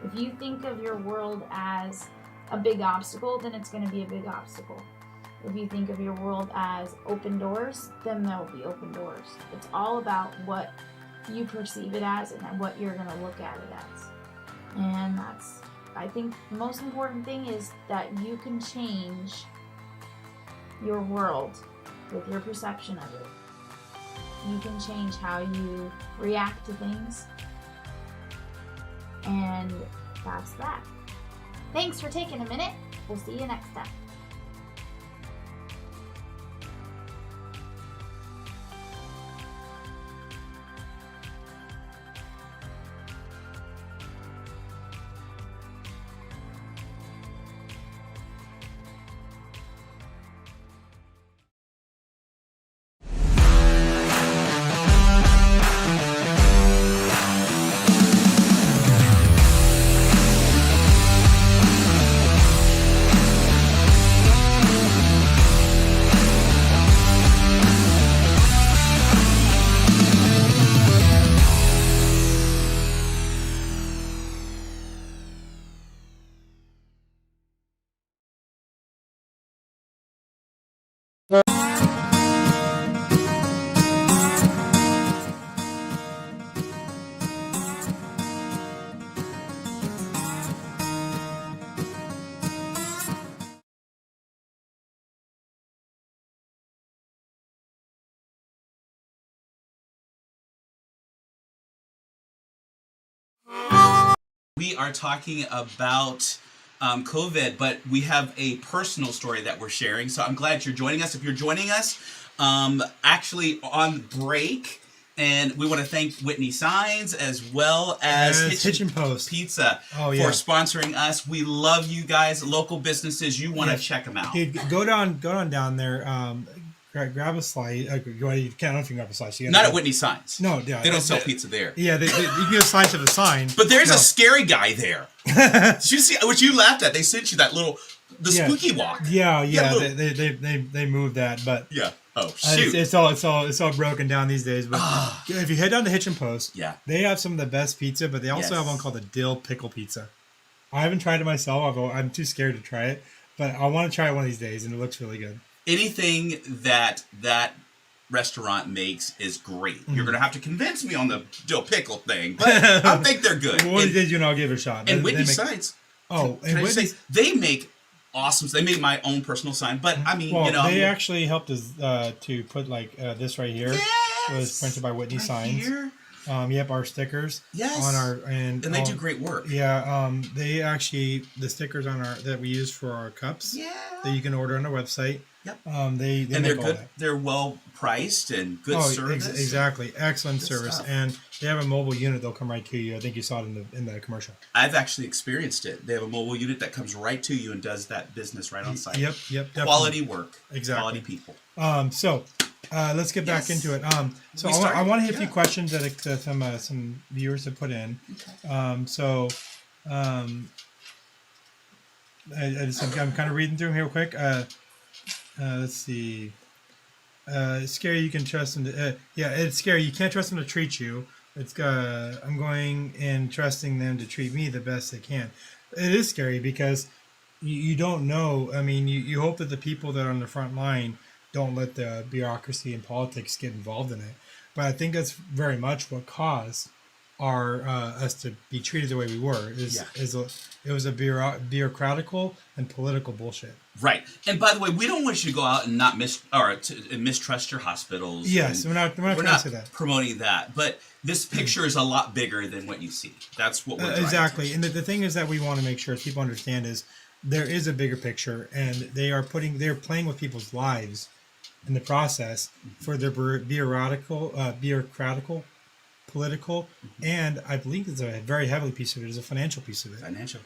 If you think of your world as a big obstacle, then it's going to be a big obstacle. If you think of your world as open doors, then there will be open doors. It's all about what you perceive it as and what you're going to look at it as. And that's, I think, the most important thing is that you can change your world with your perception of it. You can change how you react to things. And that's that. Thanks for taking a minute. We'll see you next time. We are talking about COVID, but we have a personal story that we're sharing. So I'm glad you're joining us. If you're joining us, actually on break, and we want to thank Whitney Signs as well as Hitchin Post Pizza for sponsoring us. We love you guys, local businesses. You want to check them out. Dude, go down there. Grab a slice. You can't. I don't know if you can grab a slice. Not at Whitney Signs. No, yeah, they don't sell pizza there. Yeah, you can get a slice of a sign. But there's a scary guy there. Did you see what you laughed at? They sent you that spooky walk. Yeah. They moved that, but yeah. Oh shoot! It's all broken down these days. But if you head down to Hitchin Post, they have some of the best pizza. But they also have one called the dill pickle pizza. I haven't tried it myself. I'm too scared to try it, but I want to try it one of these days, and it looks really good. Anything that restaurant makes is great. You're going to have to convince me on the dill pickle thing, but I think they're good. Well, I'll give it a shot. And Whitney Signs. They make awesome. They made my own personal sign, but I mean, they actually helped us to put this right here. Yes! It was printed by Whitney Signs. Here. Our stickers. Yes. On our and they do great work. Yeah. They actually the stickers that we use for our cups. Yeah. That you can order on our website. Yep. They're good. They're well priced and good service. Exactly, excellent service, stuff. And they have a mobile unit. They'll come right to you. I think you saw it in the commercial. I've actually experienced it. They have a mobile unit that comes right to you and does that business right on site. Yep. Definitely. Quality work. Exactly. Quality people. So let's get back into it. I want to hit a few questions that some viewers have put in. Okay. I'm kind of reading through them here real quick. Let's see. It's scary. You can trust them to. It's scary. You can't trust them to treat you. I'm going and trusting them to treat me the best they can. It is scary because you don't know. I mean, you hope that the people that are on the front line don't let the bureaucracy and politics get involved in it. But I think that's very much what caused our us to be treated the way we were. It was a bureaucratical and political bullshit. Right. And by the way, we don't want you to go out and not mistrust your hospitals. Yes, we're not trying to say that. Promoting that. But this picture is a lot bigger than what you see. That's what we're exactly. And the thing is that we want to make sure people understand is there is a bigger picture, and they're playing with people's lives in the process for their bureaucratical, political, and I believe it's a very heavy piece of it is a financial piece of it. Financial.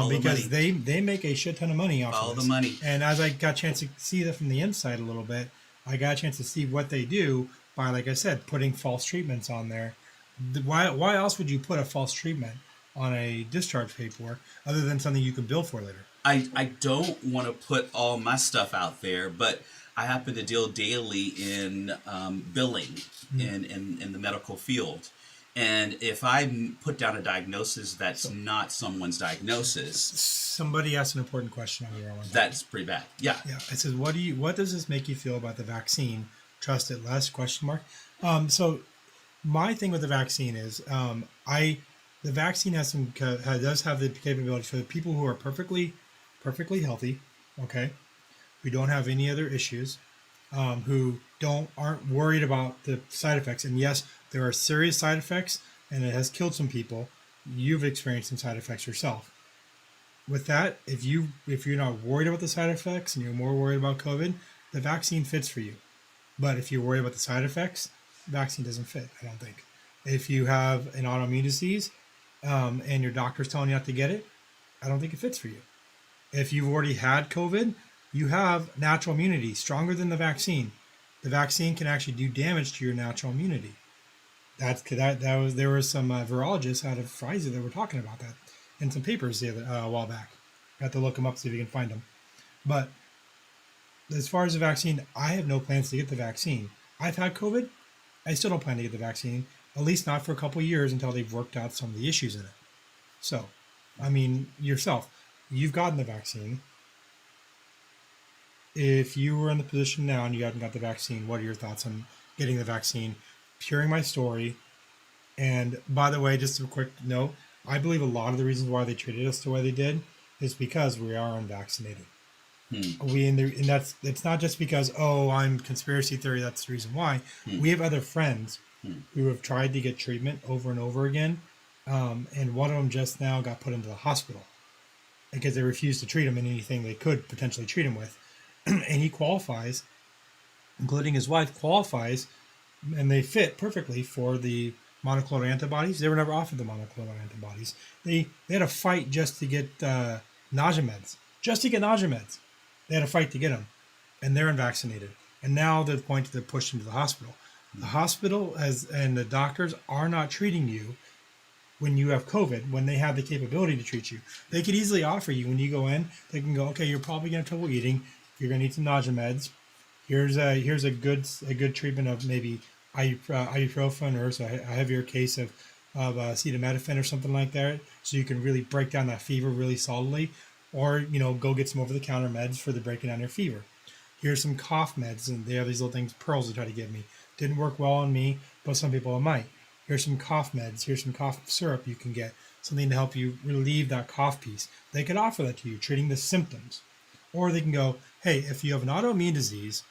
Because they make a shit ton of money off all of this. The money. And as I got a chance to see that from the inside a little bit, I got a chance to see what they do by, like I said, putting false treatments on there. Why else would you put a false treatment on a discharge paperwork other than something you can bill for later? I don't want to put all my stuff out there, but I happen to deal daily in billing in the medical field. And if I put down a diagnosis that's not someone's diagnosis, somebody asked an important question on your own. That's pretty bad. Yeah. Yeah. It says, what does this make you feel about the vaccine? Trust it less? ? So my thing with the vaccine is, the vaccine does have the capability for the people who are perfectly healthy, okay, who don't have any other issues, who aren't worried about the side effects. And yes, there are serious side effects, and it has killed some people. You've experienced some side effects yourself. With that, if you're not worried about the side effects and you're more worried about COVID, the vaccine fits for you. But if you're worried about the side effects, the vaccine doesn't fit, I don't think. If you have an autoimmune disease and your doctor's telling you not to get it, I don't think it fits for you. If you've already had COVID, you have natural immunity, stronger than the vaccine. The vaccine can actually do damage to your natural immunity. There were some virologists out of Pfizer that were talking about that in some papers a while back. I have to look them up, see if you can find them. But as far as the vaccine, I have no plans to get the vaccine. I've had COVID. I still don't plan to get the vaccine, at least not for a couple of years until they've worked out some of the issues in it. So, I mean, yourself, you've gotten the vaccine. If you were in the position now and you haven't got the vaccine, what are your thoughts on getting the vaccine? Hearing my story. And by the way, just a quick note, I believe a lot of the reasons why they treated us the way they did is because we are unvaccinated. It's not just because, I'm conspiracy theory, that's the reason why. We have other friends who have tried to get treatment over and over again, and one of them just now got put into the hospital because they refused to treat him in anything they could potentially treat him with. And he qualifies, including his wife qualifies, and they fit perfectly for the monoclonal antibodies. They were never offered the monoclonal antibodies. They had a fight just to get nausea meds. They had a fight to get them, and they're unvaccinated. And now they're pointing to push them to the hospital. The hospital and the doctors are not treating you when you have COVID, when they have the capability to treat you. They could easily offer you, when you go in, they can go, okay, you're probably going to have trouble eating. You're going to need some nausea meds. Here's a good treatment of maybe ibuprofen or a heavier case of acetaminophen or something like that, so you can really break down that fever really solidly. Or, go get some over-the-counter meds for the breaking down your fever. Here's some cough meds, and they have these little things, pearls, they try to give me. Didn't work well on me, but some people it might. Here's some cough meds. Here's some cough syrup you can get, something to help you relieve that cough piece. They could offer that to you, treating the symptoms. Or they can go, hey, if you have an autoimmune disease,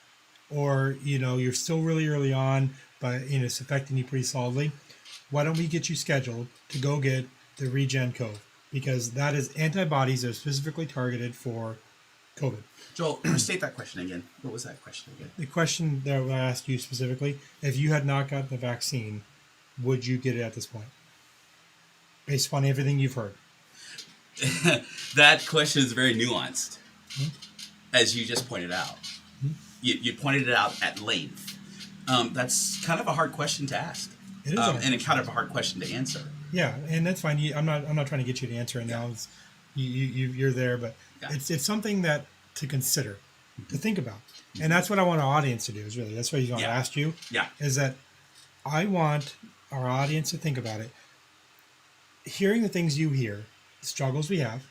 or, you're still really early on, but, it's affecting you pretty solidly, why don't we get you scheduled to go get the Regen Cove? Because that is antibodies that are specifically targeted for COVID. Joel, state that question again. What was that question again? The question that I asked you specifically, if you had not gotten the vaccine, would you get it at this point? Based upon everything you've heard. That question is very nuanced, as you just pointed out. You pointed it out at length. That's kind of a hard question to ask. It is and kind of a hard question to answer. Yeah, and that's fine. I'm not trying to get you to answer it now. You're there, but it's something that to consider, to think about, and that's what I want our audience to do. Is really that's what I asked you. Yeah, is that I want our audience to think about it, hearing the things you hear, the struggles we have,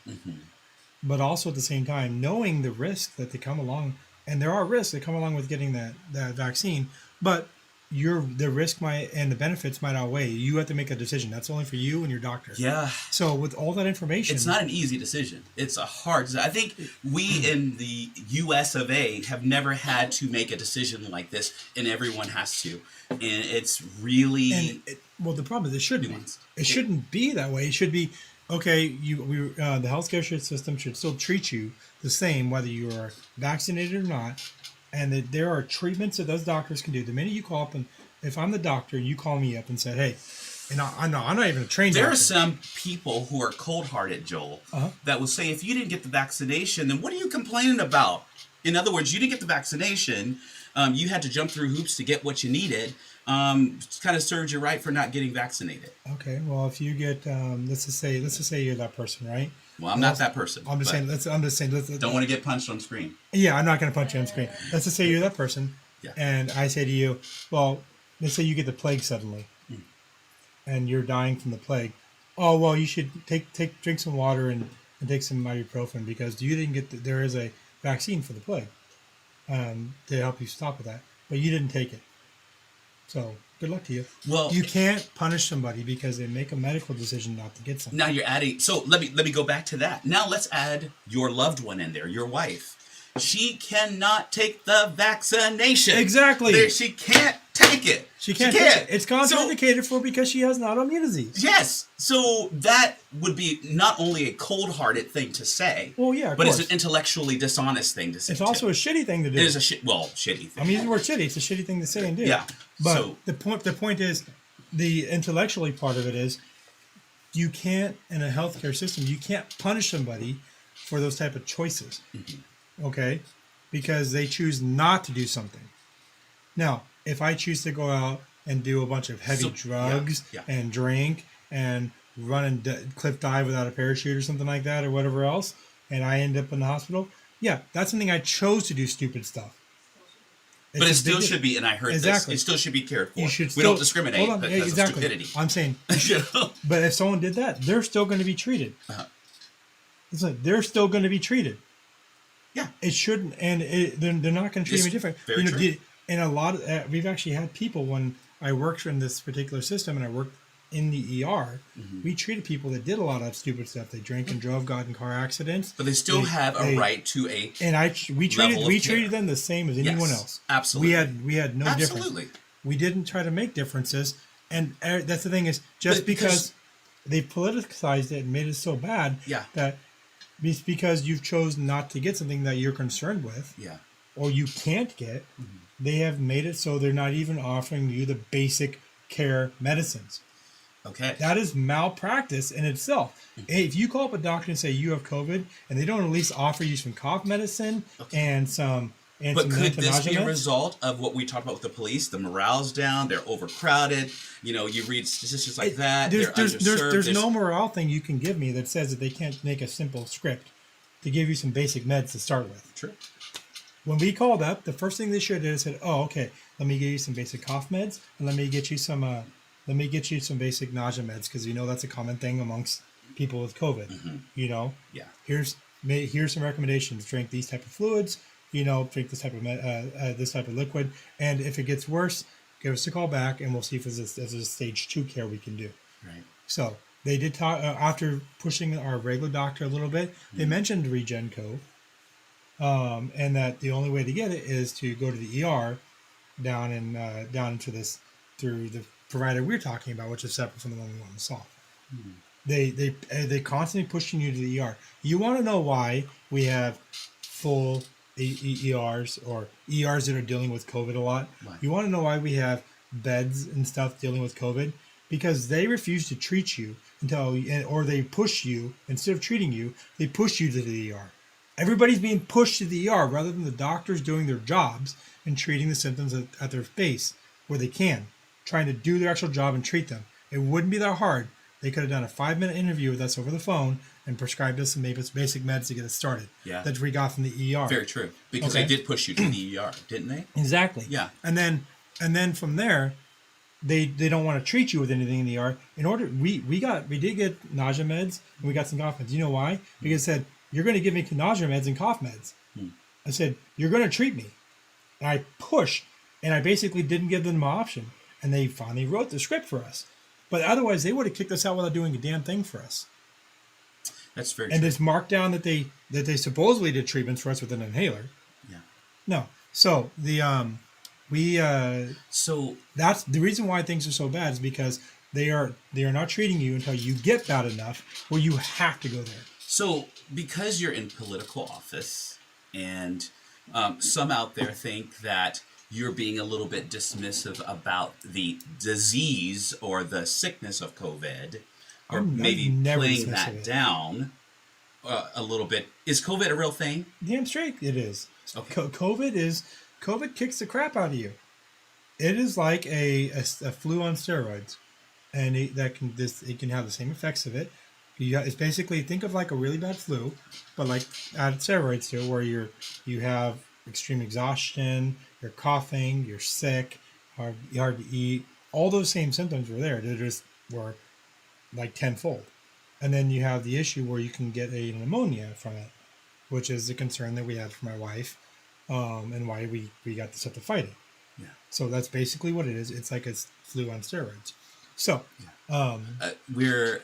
but also at the same time knowing the risks that they come along, and there are risks that come along with getting that vaccine, but the risk might and the benefits might outweigh. You have to make a decision. That's only for you and your doctor. Yeah. So with all that information, it's not an easy decision. It's a hard decision. I think we in the U.S. of A. have never had to make a decision like this, and everyone has to. And it's really well. The problem is it shouldn't be. It shouldn't be that way. It should be okay. The healthcare system should still treat you the same whether you are vaccinated or not. And that there are treatments that those doctors can do. The minute you call up, and if I'm the doctor, you call me up and say, "Hey," and I'm not even a trained doctor. There are some people who are cold-hearted, Joel, that will say, if you didn't get the vaccination, then what are you complaining about? In other words, you didn't get the vaccination. You had to jump through hoops to get what you needed. Kind of serves you right for not getting vaccinated. Okay, well, if you get, let's just say you're that person, right? Well, I'm not that person. I'm just saying. Don't want to get punched on screen. Yeah, I'm not going to punch you on screen. Let's just say you're that person, and I say to you, well, let's say you get the plague suddenly, and you're dying from the plague. Oh well, you should drink some water and take some ibuprofen because you didn't get there is a vaccine for the plague, to help you stop with that, but you didn't take it. So good luck to you. Well, you can't punish somebody because they make a medical decision not to get something. Now you're adding. So let me go back to that. Now let's add your loved one in there, your wife. She cannot take the vaccination. Exactly. She can't take it. She can't. Take it. It's contraindicated for because she has an autoimmune disease. Yes. So that would be not only a cold-hearted thing to say. Well, yeah, but it's an intellectually dishonest thing to say. It's also a shitty thing to do. It is a shitty thing. I'm using the word shitty. It's a shitty thing to say and do. Yeah. But the point is, the intellectually part of it is, you can't in a healthcare system. You can't punish somebody for those type of choices. Mm-hmm. Okay, because they choose not to do something. Now, if I choose to go out and do a bunch of heavy drugs and drink and run and cliff dive without a parachute or something like that or whatever else, and I end up in the hospital, that's something I chose to do stupid stuff. But it still should be, and I heard this, it still should be cared for. We don't discriminate because of stupidity. I'm saying, but if someone did that, they're still going to be treated. It's like they're still going to be treated. Yeah, it shouldn't, and they're not going to treat them different. Very true. And a lot of we've actually had people when I worked in this particular system and I worked in the ER. Mm-hmm. We treated people that did a lot of stupid stuff. They drank and drove, got in car accidents, but they still have a right to a. And we treated them the same as anyone else. Absolutely, we had no difference. We didn't try to make differences, and that's the thing is because they politicized it and made it so bad that. It's because you've chosen not to get something that you're concerned with, or you can't get. Mm-hmm. They have made it so they're not even offering you the basic care medicines. Okay, that is malpractice in itself. Mm-hmm. If you call up a doctor and say you have COVID, and they don't at least offer you some cough medicine and some. But could this be a result of what we talked about with the police? The morale's down. They're overcrowded. You read statistics like that. There's no morale thing you can give me that says that they can't make a simple script to give you some basic meds to start with. True. When we called up, the first thing they should have did is said, "Oh, okay, let me give you some basic cough meds, and let me get you some basic nausea meds because that's a common thing amongst people with COVID. Mm-hmm. Here's some recommendations: drink these type of fluids." Drink this type of liquid, and if it gets worse, give us a call back, and we'll see if there's a stage 2 care we can do. Right. So they did talk after pushing our regular doctor a little bit. Mm-hmm. They mentioned RegenCo, and that the only way to get it is to go to the ER down into this through the provider we're talking about, which is separate from the one we want to solve. Mm-hmm. They constantly pushing you to the ER. You want to know why we have full ERs or ERs that are dealing with COVID a lot. Right. You want to know why we have beds and stuff dealing with COVID? Because they refuse to treat you or they push you, instead of treating you, they push you to the ER. Everybody's being pushed to the ER rather than the doctors doing their jobs and treating the symptoms at their base where they can, trying to do their actual job and treat them. It wouldn't be that hard. They could have done a 5-minute interview with us over the phone and prescribed us some basic meds to get us started. Yeah. That we got from the ER. Very true. Because they did push you to the ER, didn't they? Exactly. Yeah. And then from there, they don't want to treat you with anything in the ER. We did get nausea meds and we got some cough meds. You know why? Because it said, you're going to give me nausea meds and cough meds. I said, you're going to treat me. And I push. And I basically didn't give them an option. And they finally wrote the script for us. But otherwise, they would have kicked us out without doing a damn thing for us. That's very and true. it's marked down that they supposedly did treatments for us with an inhaler. Yeah. No. So so that's the reason why things are so bad is because they are not treating you until you get bad enough where you have to go there. So because you're in political office, and some out there think that you're being a little bit dismissive about the disease or the sickness of COVID, or maybe playing that down a little bit. Is COVID a real thing? Damn straight it is. Okay. COVID kicks the crap out of you. It is like a flu on steroids, and it can have the same effects of it. It's basically, think of like a really bad flu, but like add steroids to it, where you have extreme exhaustion, you're coughing, you're sick, hard to eat. All those same symptoms were there. They just were like tenfold. And then you have the issue where you can get a pneumonia from it, which is the concern that we had for my wife, and why we got to fight it. Yeah. So that's basically what it is. It's like a flu on steroids. So we're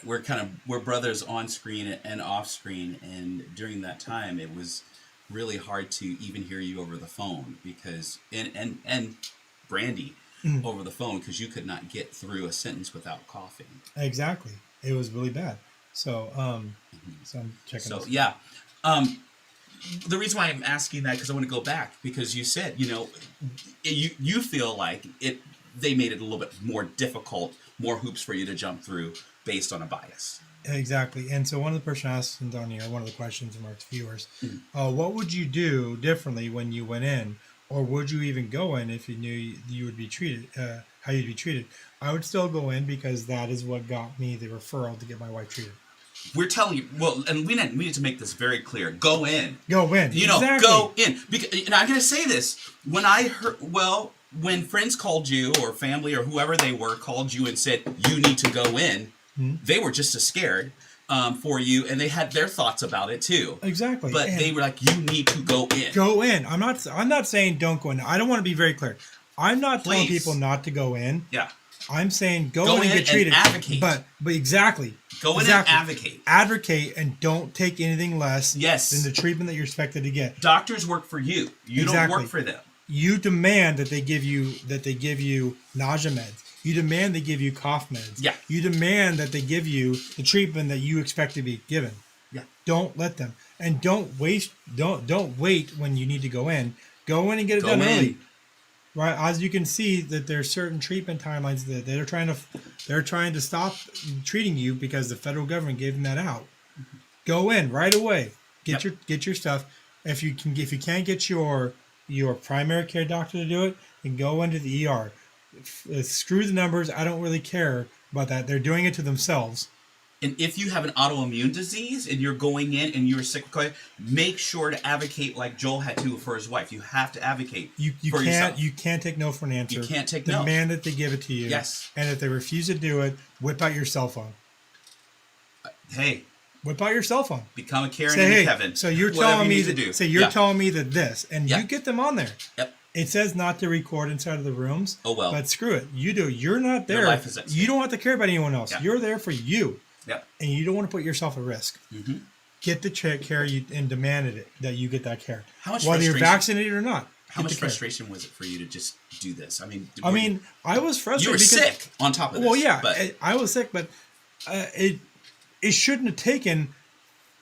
brothers on screen and off screen, and during that time it was really hard to even hear you over the phone because and Brandy over the phone because you could not get through a sentence without coughing. Exactly. It was really bad. So so I'm checking. So yeah. The reason why I'm asking that because I want to go back because you said you feel like they made it a little bit more difficult, more hoops for you to jump through based on a bias. Exactly. And so one of the person asked down here, one of the questions from our viewers, what would you do differently when you went in, or would you even go in if you knew you would be treated, how you'd be treated? I would still go in because that is what got me the referral to get my wife treated. We're telling you, well, and we need to make this very clear. Go in. Go in. Exactly. Go in. And I'm going to say this. When friends called you or family or whoever they were called you and said, you need to go in, they were just as scared for you, and they had their thoughts about it too. Exactly. But they were like, you need to go in. Go in. I'm not saying don't go in. I don't want to be very clear. I'm not telling people not to go in. Yeah. I'm saying go in and get treated. And advocate. But exactly. Go in and advocate. Advocate and don't take anything less than the treatment that you're expected to get. Doctors work for you. You don't work for them. You demand that they give you nausea meds. You demand they give you cough meds. Yeah. You demand that they give you the treatment that you expect to be given. Yeah. Don't let them. And don't wait when you need to go in. Go in and get it done early. Right, as you can see, that there's certain treatment timelines that they're trying to stop treating you because the federal government gave them that out. Go in right away. Get your stuff. If you can't get your primary care doctor to do it, then go into the ER. Screw the numbers. I don't really care about that. They're doing it to themselves. And if you have an autoimmune disease and you're going in and you're sick, make sure to advocate like Joel had to for his wife. You have to advocate for yourself. You can't take no for an answer. You can't take no. Demand that they give it to you. Yes. And if they refuse to do it, whip out your cell phone. Hey. Whip out your cell phone. Become a Karen in heaven. So you're telling me that. So you're telling me that this, and you get them on there. Yep. It says not to record inside of the rooms. Oh well. But screw it. You do. You're not there. Your life is at stake. You don't have to care about anyone else. Yeah. You're there for you. Yep. And you don't want to put yourself at risk. Mm-hmm. Get the care and demand it that you get that care. How much whether you're vaccinated or not. How much frustration was it for you to just do this? I was frustrated. You were sick on top of this. Well, yeah, but I was sick, but it shouldn't have taken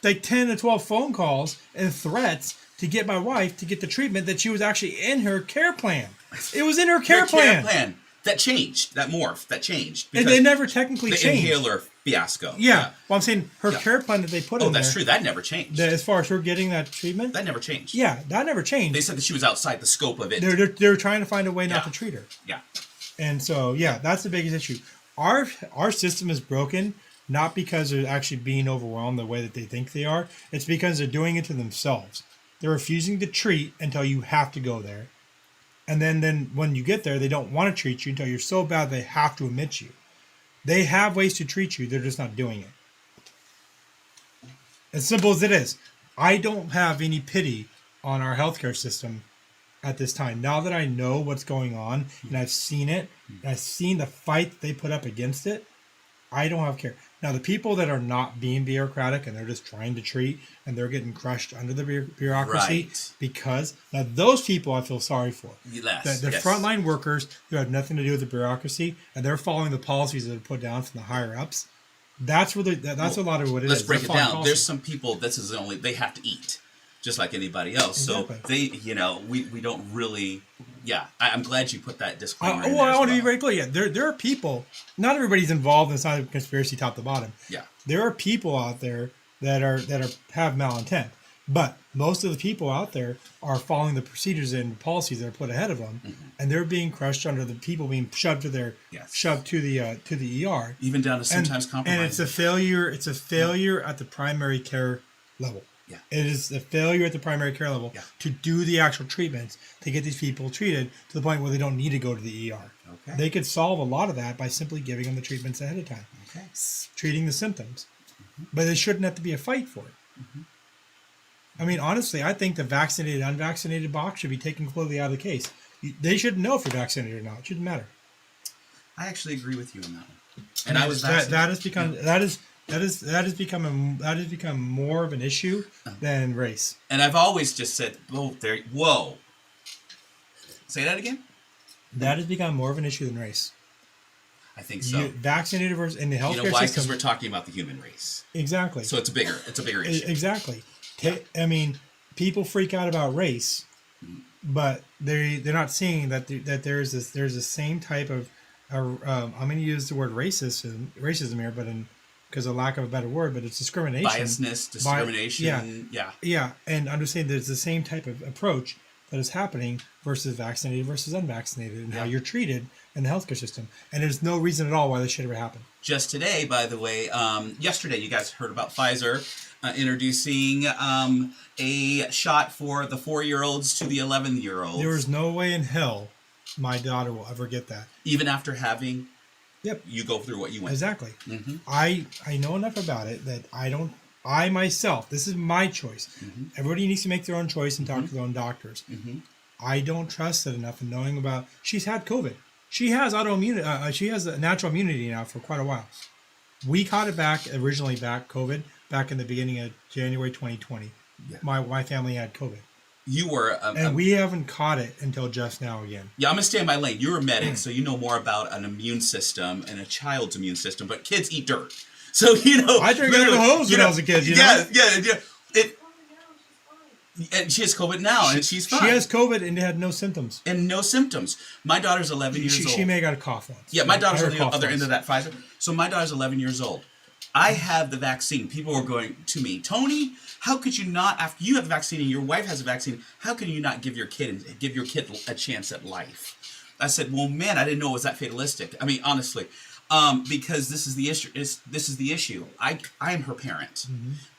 like 10 to 12 phone calls and threats to get my wife to get the treatment that she was actually in her care plan. It was in her care plan. That changed. That morphed. That changed. And they never technically changed. The inhaler fiasco. Yeah. Well, I'm saying her care plan that they put in there. Oh, that's true. That never changed. As far as her getting that treatment? That never changed. Yeah, that never changed. They said that she was outside the scope of it. They're trying to find a way not to treat her. Yeah. And so, that's the biggest issue. Our system is broken, not because they're actually being overwhelmed the way that they think they are. It's because they're doing it to themselves. They're refusing to treat until you have to go there. And then when you get there, they don't want to treat you until you're so bad they have to admit you. They have ways to treat you. They're just not doing it. As simple as it is. I don't have any pity on our healthcare system at this time. Now that I know what's going on and I've seen it, and I've seen the fight they put up against it, I don't have care. Now, the people that are not being bureaucratic and they're just trying to treat and they're getting crushed under the bureaucracy because now those people I feel sorry for. Yes, the frontline workers who have nothing to do with the bureaucracy and they're following the policies that are put down from the higher ups. That's where that's a lot of what it is. Let's break it down. Policy. There's some people. This is only they have to eat, just like anybody else. Exactly. So they, we don't really. Yeah, I'm glad you put that disclaimer. I want to be very clear. Yeah, there are people. Not everybody's involved in this kind of conspiracy, top to bottom. Yeah, there are people out there that have malintent, but most of the people out there are following the procedures and policies that are put ahead of them, and they're being crushed under the people being shoved to the ER, even down to sometimes compromising. And it's a failure. It's a failure at the primary care level. Yeah. It is a failure at the primary care level to do the actual treatments to get these people treated to the point where they don't need to go to the ER. Okay. They could solve a lot of that by simply giving them the treatments ahead of time, treating the symptoms. But there shouldn't have to be a fight for it. I mean, honestly, I think the vaccinated, unvaccinated box should be taken completely out of the case. They shouldn't know if you're vaccinated or not. It shouldn't matter. I actually agree with you on that one. And I was vaccinated. That has become more of an issue than race. And I've always just said, whoa. Say that again? That has become more of an issue than race. I think so. Vaccinated versus in the healthcare system. You know why? Because we're talking about the human race. Exactly. So it's a bigger issue. Exactly. I mean, people freak out about race, but they're not seeing that there's the same type of I'm going to use the word racism here, but because of lack of a better word, but it's discrimination. Biasness, discrimination. Yeah, and understand there's the same type of approach that is happening versus vaccinated versus unvaccinated and how you're treated in the healthcare system. And there's no reason at all why this should ever happen. Just today, by the way, yesterday, you guys heard about Pfizer introducing a shot for the 4-year-olds to the 11-year-olds. There is no way in hell my daughter will ever get that. Even after having you go through what you went through. Exactly. I know enough about it that I myself, this is my choice. Everybody needs to make their own choice and talk to their own doctors. I don't trust it enough in knowing about, she's had COVID. She has autoimmunity. She has a natural immunity now for quite a while. We caught it originally COVID, back in the beginning of January 2020. Yeah. My family had COVID. You were... and we haven't caught it until just now again. Yeah, I'm going to stay in my lane. You're a medic, so you know more about an immune system and a child's immune system, but kids eat dirt. So, I drank out of the hose when I was a kid, Yeah. And she has COVID now, and she's fine. She has COVID and had no symptoms. My daughter's 11 years old. She may have got a cough once. Yeah, my daughter's on the other end of that Pfizer. So my daughter's 11 years old. I have the vaccine. People were going to me, Tony, how could you not, after you have the vaccine and your wife has a vaccine, how can you not give your kid a chance at life? I said, well, man, I didn't know it was that fatalistic. I mean, honestly. Because this is the issue. This is the issue. I am her parent.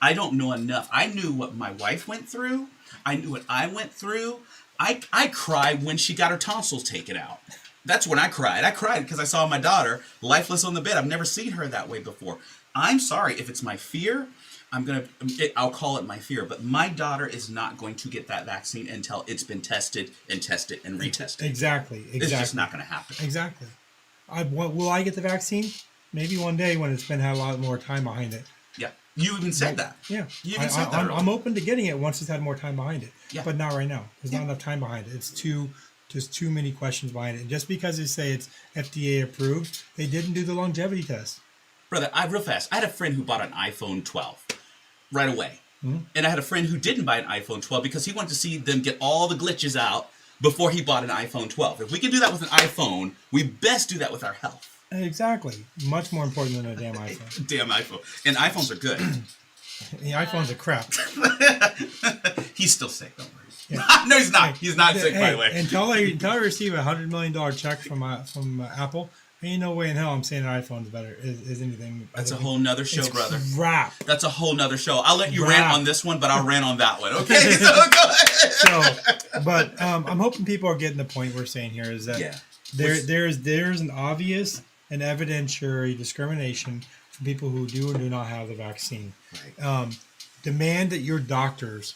I don't know enough. I knew what my wife went through. I knew what I went through. I cried when she got her tonsils taken out. That's when I cried. I cried because I saw my daughter lifeless on the bed. I've never seen her that way before. I'm sorry if it's my fear. I'll call it my fear. But my daughter is not going to get that vaccine until it's been tested and retested. Exactly. It's just not going to happen. Exactly. Will I get the vaccine? Maybe one day when it's had a lot more time behind it. Yeah. You even said that. Yeah. You even said that. I'm open to getting it once it's had more time behind it. Yeah. But not right now. There's not enough time behind it. It's just too many questions behind it. And just because they say it's FDA approved, they didn't do the longevity test. Brother, real fast. I had a friend who bought an iPhone 12 right away. And I had a friend who didn't buy an iPhone 12 because he wanted to see them get all the glitches out before he bought an iPhone 12. If we can do that with an iPhone, we best do that with our health. Exactly. Much more important than a damn iPhone. Damn iPhone. And iPhones are good. The iPhones are crap. He's still sick, don't worry. Yeah. No, he's not. He's not sick, by the way. Until I receive a $100 million check from Apple, ain't no way in hell I'm saying an iPhone's better. Is anything? That's a whole nother show, brother. Crap. That's a whole nother show. I'll let you rant on this one, but I'll rant on that one. Okay. So go ahead. But I'm hoping people are getting the point we're saying here is that there's an obvious and evidentiary discrimination from people who do or do not have the vaccine. Right. Demand that your doctors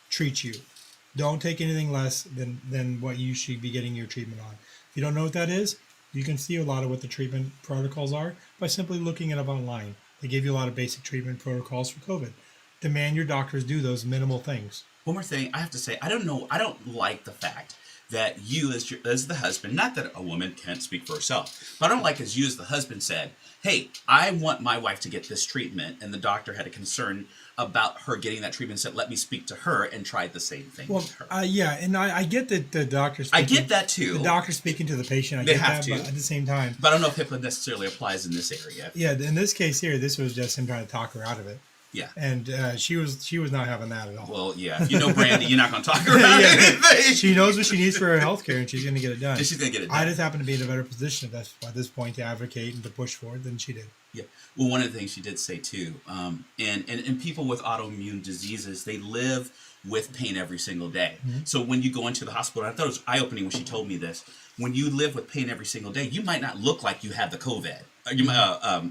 treat you. Don't take anything less than what you should be getting your treatment on. If you don't know what that is, you can see a lot of what the treatment protocols are by simply looking it up online. They give you a lot of basic treatment protocols for COVID. Demand your doctors do those minimal things. One more thing, I have to say, I don't like the fact that you as the husband, not that a woman can't speak for herself, but I don't like as you as the husband said, hey, I want my wife to get this treatment, and the doctor had a concern about her getting that treatment, said, let me speak to her, and tried the same thing with her. Yeah, and I get that the doctor I get that too. The doctor speaking to the patient, They have to. But at the same time. But I don't know if HIPAA necessarily applies in this area. Yeah, in this case here, this was just him trying to talk her out of it. Yeah. And she was not having that at all. Well, yeah. If you know Brandy, you're not going to talk her out of anything. She knows what she needs for her health care, and she's going to get it done. And she's going to get it done. I just happen to be in a better position at this point to advocate and to push for it than she did. Yeah. Well, one of the things she did say, too, and people with autoimmune diseases, they live with pain every single day. Mm-hmm. So when you go into the hospital, I thought it was eye-opening when she told me this, when you live with pain every single day, you might not look like you have the COVID,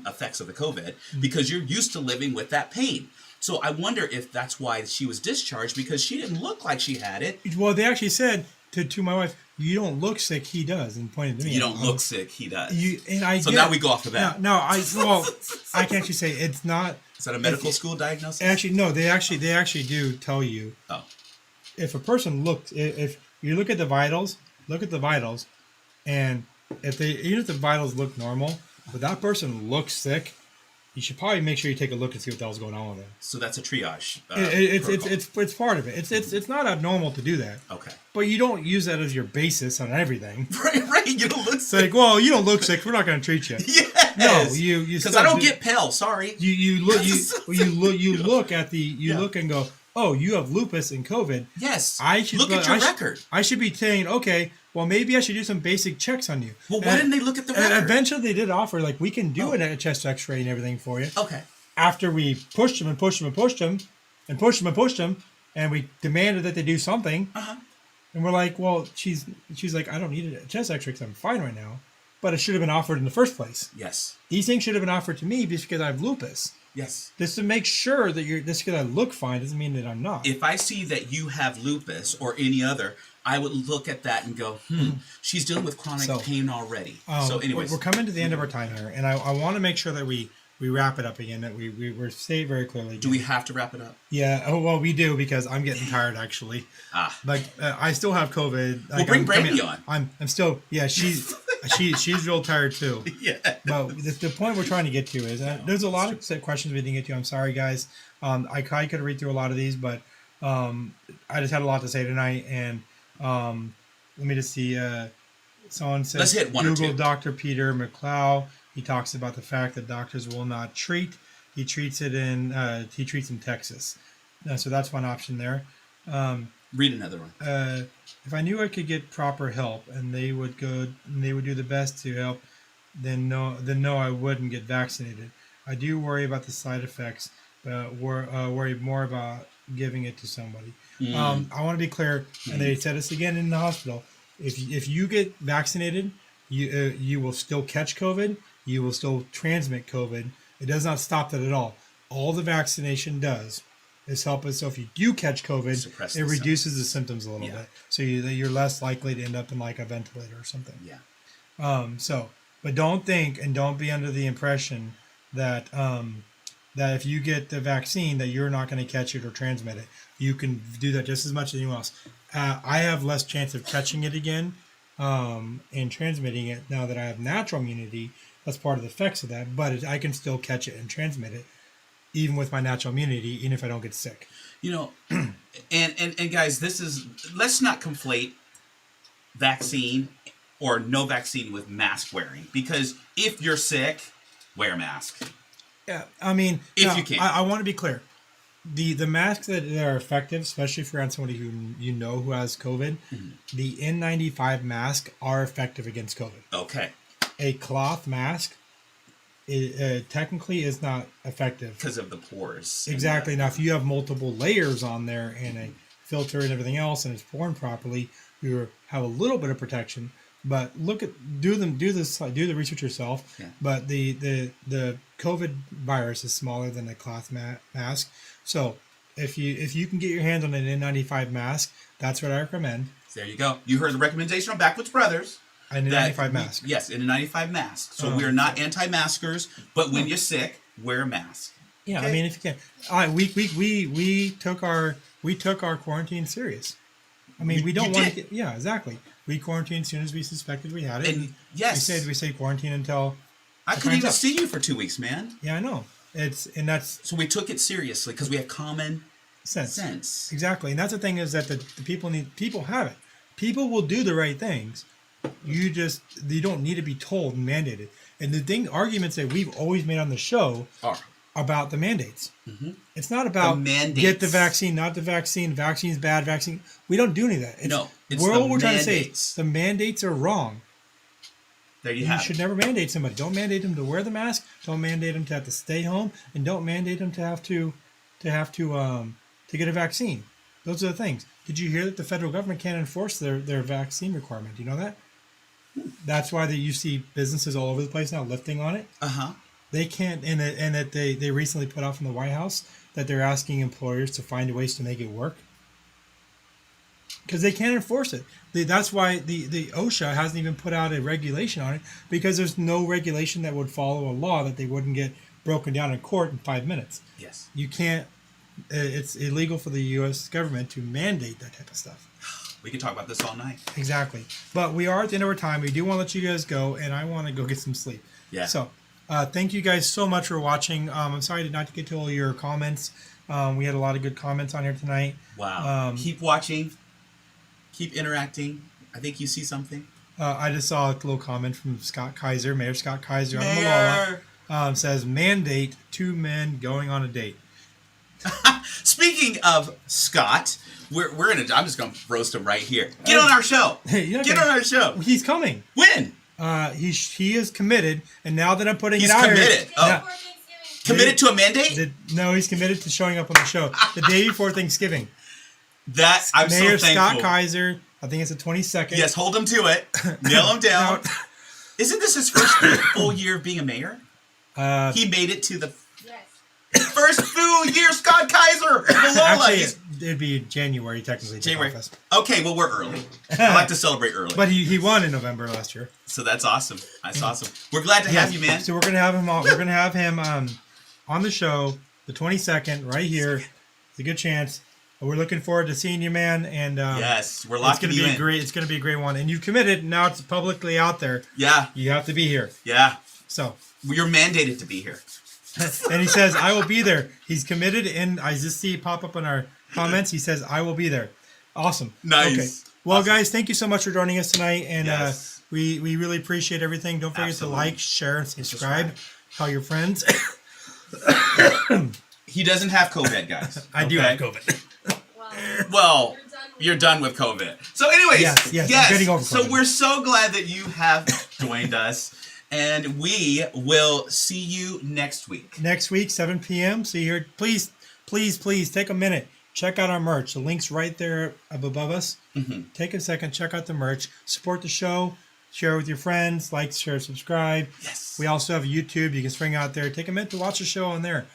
effects of the COVID, because you're used to living with that pain. So I wonder if that's why she was discharged, because she didn't look like she had it. Well, they actually said to my wife, you don't look sick, he does, and pointed to me. You don't look sick, he does. Now we go off of that. I can actually say it's not. Is that a medical school diagnosis? Actually, no. They actually do tell you. Oh. If a person looks, if you look at the vitals, and even if the vitals look normal, but that person looks sick, you should probably make sure you take a look and see what the hell's going on with it. So that's a triage. It's part of it. It's not abnormal to do that. Okay. But you don't use that as your basis on everything. Right. You don't look sick. It's like, well, you don't look sick. We're not going to treat you. Yes. No, you because I don't get pale. Sorry. You look and go, oh, you have lupus and COVID. Yes. Look at your record. I should be saying, okay, well, maybe I should do some basic checks on you. Well, why didn't they look at the record? And eventually they did offer, like, we can do a chest x-ray and everything for you. Okay. After we pushed them, and we demanded that they do something. Uh-huh. And we're like, well, she's like, I don't need a chest x-ray because I'm fine right now. But it should have been offered in the first place. Yes. These things should have been offered to me because I have lupus. Yes. Just to make sure that just because I look fine doesn't mean that I'm not. If I see that you have lupus or any other, I would look at that and go, she's dealing with chronic pain already. So anyways. We're coming to the end of our time here, and I want to make sure that we wrap it up again, that we're stated very clearly. Do we have to wrap it up? Yeah. Oh, well, we do, because I'm getting tired, actually. Like, I still have COVID. Well, bring Brandy on. I'm still, yeah, she's real tired, too. Yeah. But the point we're trying to get to is, there's a lot of questions we didn't get to. I'm sorry, guys. I could read through a lot of these, but I just had a lot to say tonight, and let me just see. Someone said, let's hit one Google or two. Dr. Peter McLeod. He talks about the fact that doctors will not treat. He treats in Texas. So that's one option there. Read another one. If I knew I could get proper help and they would do the best to help, then no, I wouldn't get vaccinated. I do worry about the side effects, but worry more about giving it to somebody. I want to be clear, and they said this again in the hospital. If you get vaccinated, you will still catch COVID. You will still transmit COVID. It does not stop that at all. All the vaccination does is help us. So if you do catch COVID, it reduces the symptoms a little bit. So you're less likely to end up in like a ventilator or something. Yeah. But don't think and don't be under the impression that that if you get the vaccine that you're not going to catch it or transmit it. You can do that just as much as anyone else. I have less chance of catching it again and transmitting it now that I have natural immunity. That's part of the effects of that, but I can still catch it and transmit it, even with my natural immunity, even if I don't get sick. You know, and guys, let's not conflate vaccine or no vaccine with mask wearing, because if you're sick, wear a mask. Yeah, I mean, if you can. I want to be clear. The masks that are effective, especially if you're on somebody who who has COVID, the N95 masks are effective against COVID. Okay. A cloth mask, technically is not effective because of the pores. Exactly. Now, if you have multiple layers on there and a filter and everything else, and it's poured properly, you have a little bit of protection. But do the research yourself. Yeah. But the COVID virus is smaller than a cloth mask. So if you can get your hands on an N95 mask, that's what I recommend. There you go. You heard the recommendation of Backwoods Brothers. An N95 mask. Yes, an N95 mask. So we are not anti-maskers, but when you're sick, wear a mask. Yeah, okay? I mean, if you can. We took our quarantine serious. I mean, we don't want to get... Yeah, exactly. We quarantined as soon as we suspected we had it. And yes. We said quarantine until... I couldn't even see you for 2 weeks, man. Yeah, I know. So we took it seriously because we have common sense. Exactly. And that's the thing is that the people have it. People will do the right things. You don't need to be told and mandated. And the arguments that we've always made on the show are about the mandates. Mm-hmm. It's not about get the vaccine, not the vaccine. Vaccine's bad. Vaccine. We don't do any of that. It's what we're trying to say. The mandates are wrong. There you have. You should never mandate somebody. Don't mandate them to wear the mask. Don't mandate them to have to stay home, and don't mandate them to have to get a vaccine. Those are the things. Did you hear that the federal government can't enforce their vaccine requirement? Do you know that? That's why you see businesses all over the place now lifting on it. They can't, and that they recently put out from the White House that they're asking employers to find ways to make it work because they can't enforce it. That's why the OSHA hasn't even put out a regulation on it, because there's no regulation that would follow a law that they wouldn't get broken down in court in 5 minutes. Yes. You can't. It's illegal for the U.S. government to mandate that type of stuff. We could talk about this all night. Exactly. But we are at the end of our time. We do want to let you guys go, and I want to go get some sleep. Yeah. So thank you guys so much for watching. I'm sorry not to get to all your comments. We had a lot of good comments on here tonight. Wow. Keep watching. Keep interacting. I think you see something. I just saw a little comment from Scott Kaiser, Mayor Scott Kaiser on Malala. Says, mandate 2 men going on a date. Speaking of Scott, I'm just gonna roast him right here. Get on our show. Get on our show. He's coming. When? He is committed, and now that I'm putting it out committed. Committed to a mandate? No, he's committed to showing up on the show the day before Thanksgiving. I'm Mayor so thankful. Scott Kaiser. I think it's the 22nd. Yes, hold him to it. Nail him down. Isn't this his first full year of being a mayor? He made it to the first full year, Scott Kaiser. Actually, it'd be January, technically. January. Okay, well, we're early. I like to celebrate early. But he won in November last year. So that's awesome. That's awesome. We're glad to have you, man. So we're gonna have him on. We're gonna have him on the show the 22nd, right here. It's a good chance. We're looking forward to seeing you, man. And yes, we're locking you in. It's gonna be a great one. And you've committed. Now it's publicly out there. Yeah. You have to be here. Yeah. So you're mandated to be here. And he says, I will be there. He's committed, and I just see it pop up in our comments. He says, I will be there. Awesome. Nice. Okay. Well, guys, thank you so much for joining us tonight, and we really appreciate everything. Don't forget to like, share, and subscribe. Tell your friends. He doesn't have COVID, guys. I do have COVID. Well, you're done with COVID. So anyways, yes. I'm getting over COVID. So we're so glad that you have joined us. And we will see you next week. Next week, 7 p.m. See you here. Please take a minute. Check out our merch. The link's right there above us. Mm-hmm. Take a second. Check out the merch. Support the show. Share with your friends. Like, share, subscribe. Yes. We also have YouTube. You can swing out there. Take a minute to watch the show on there.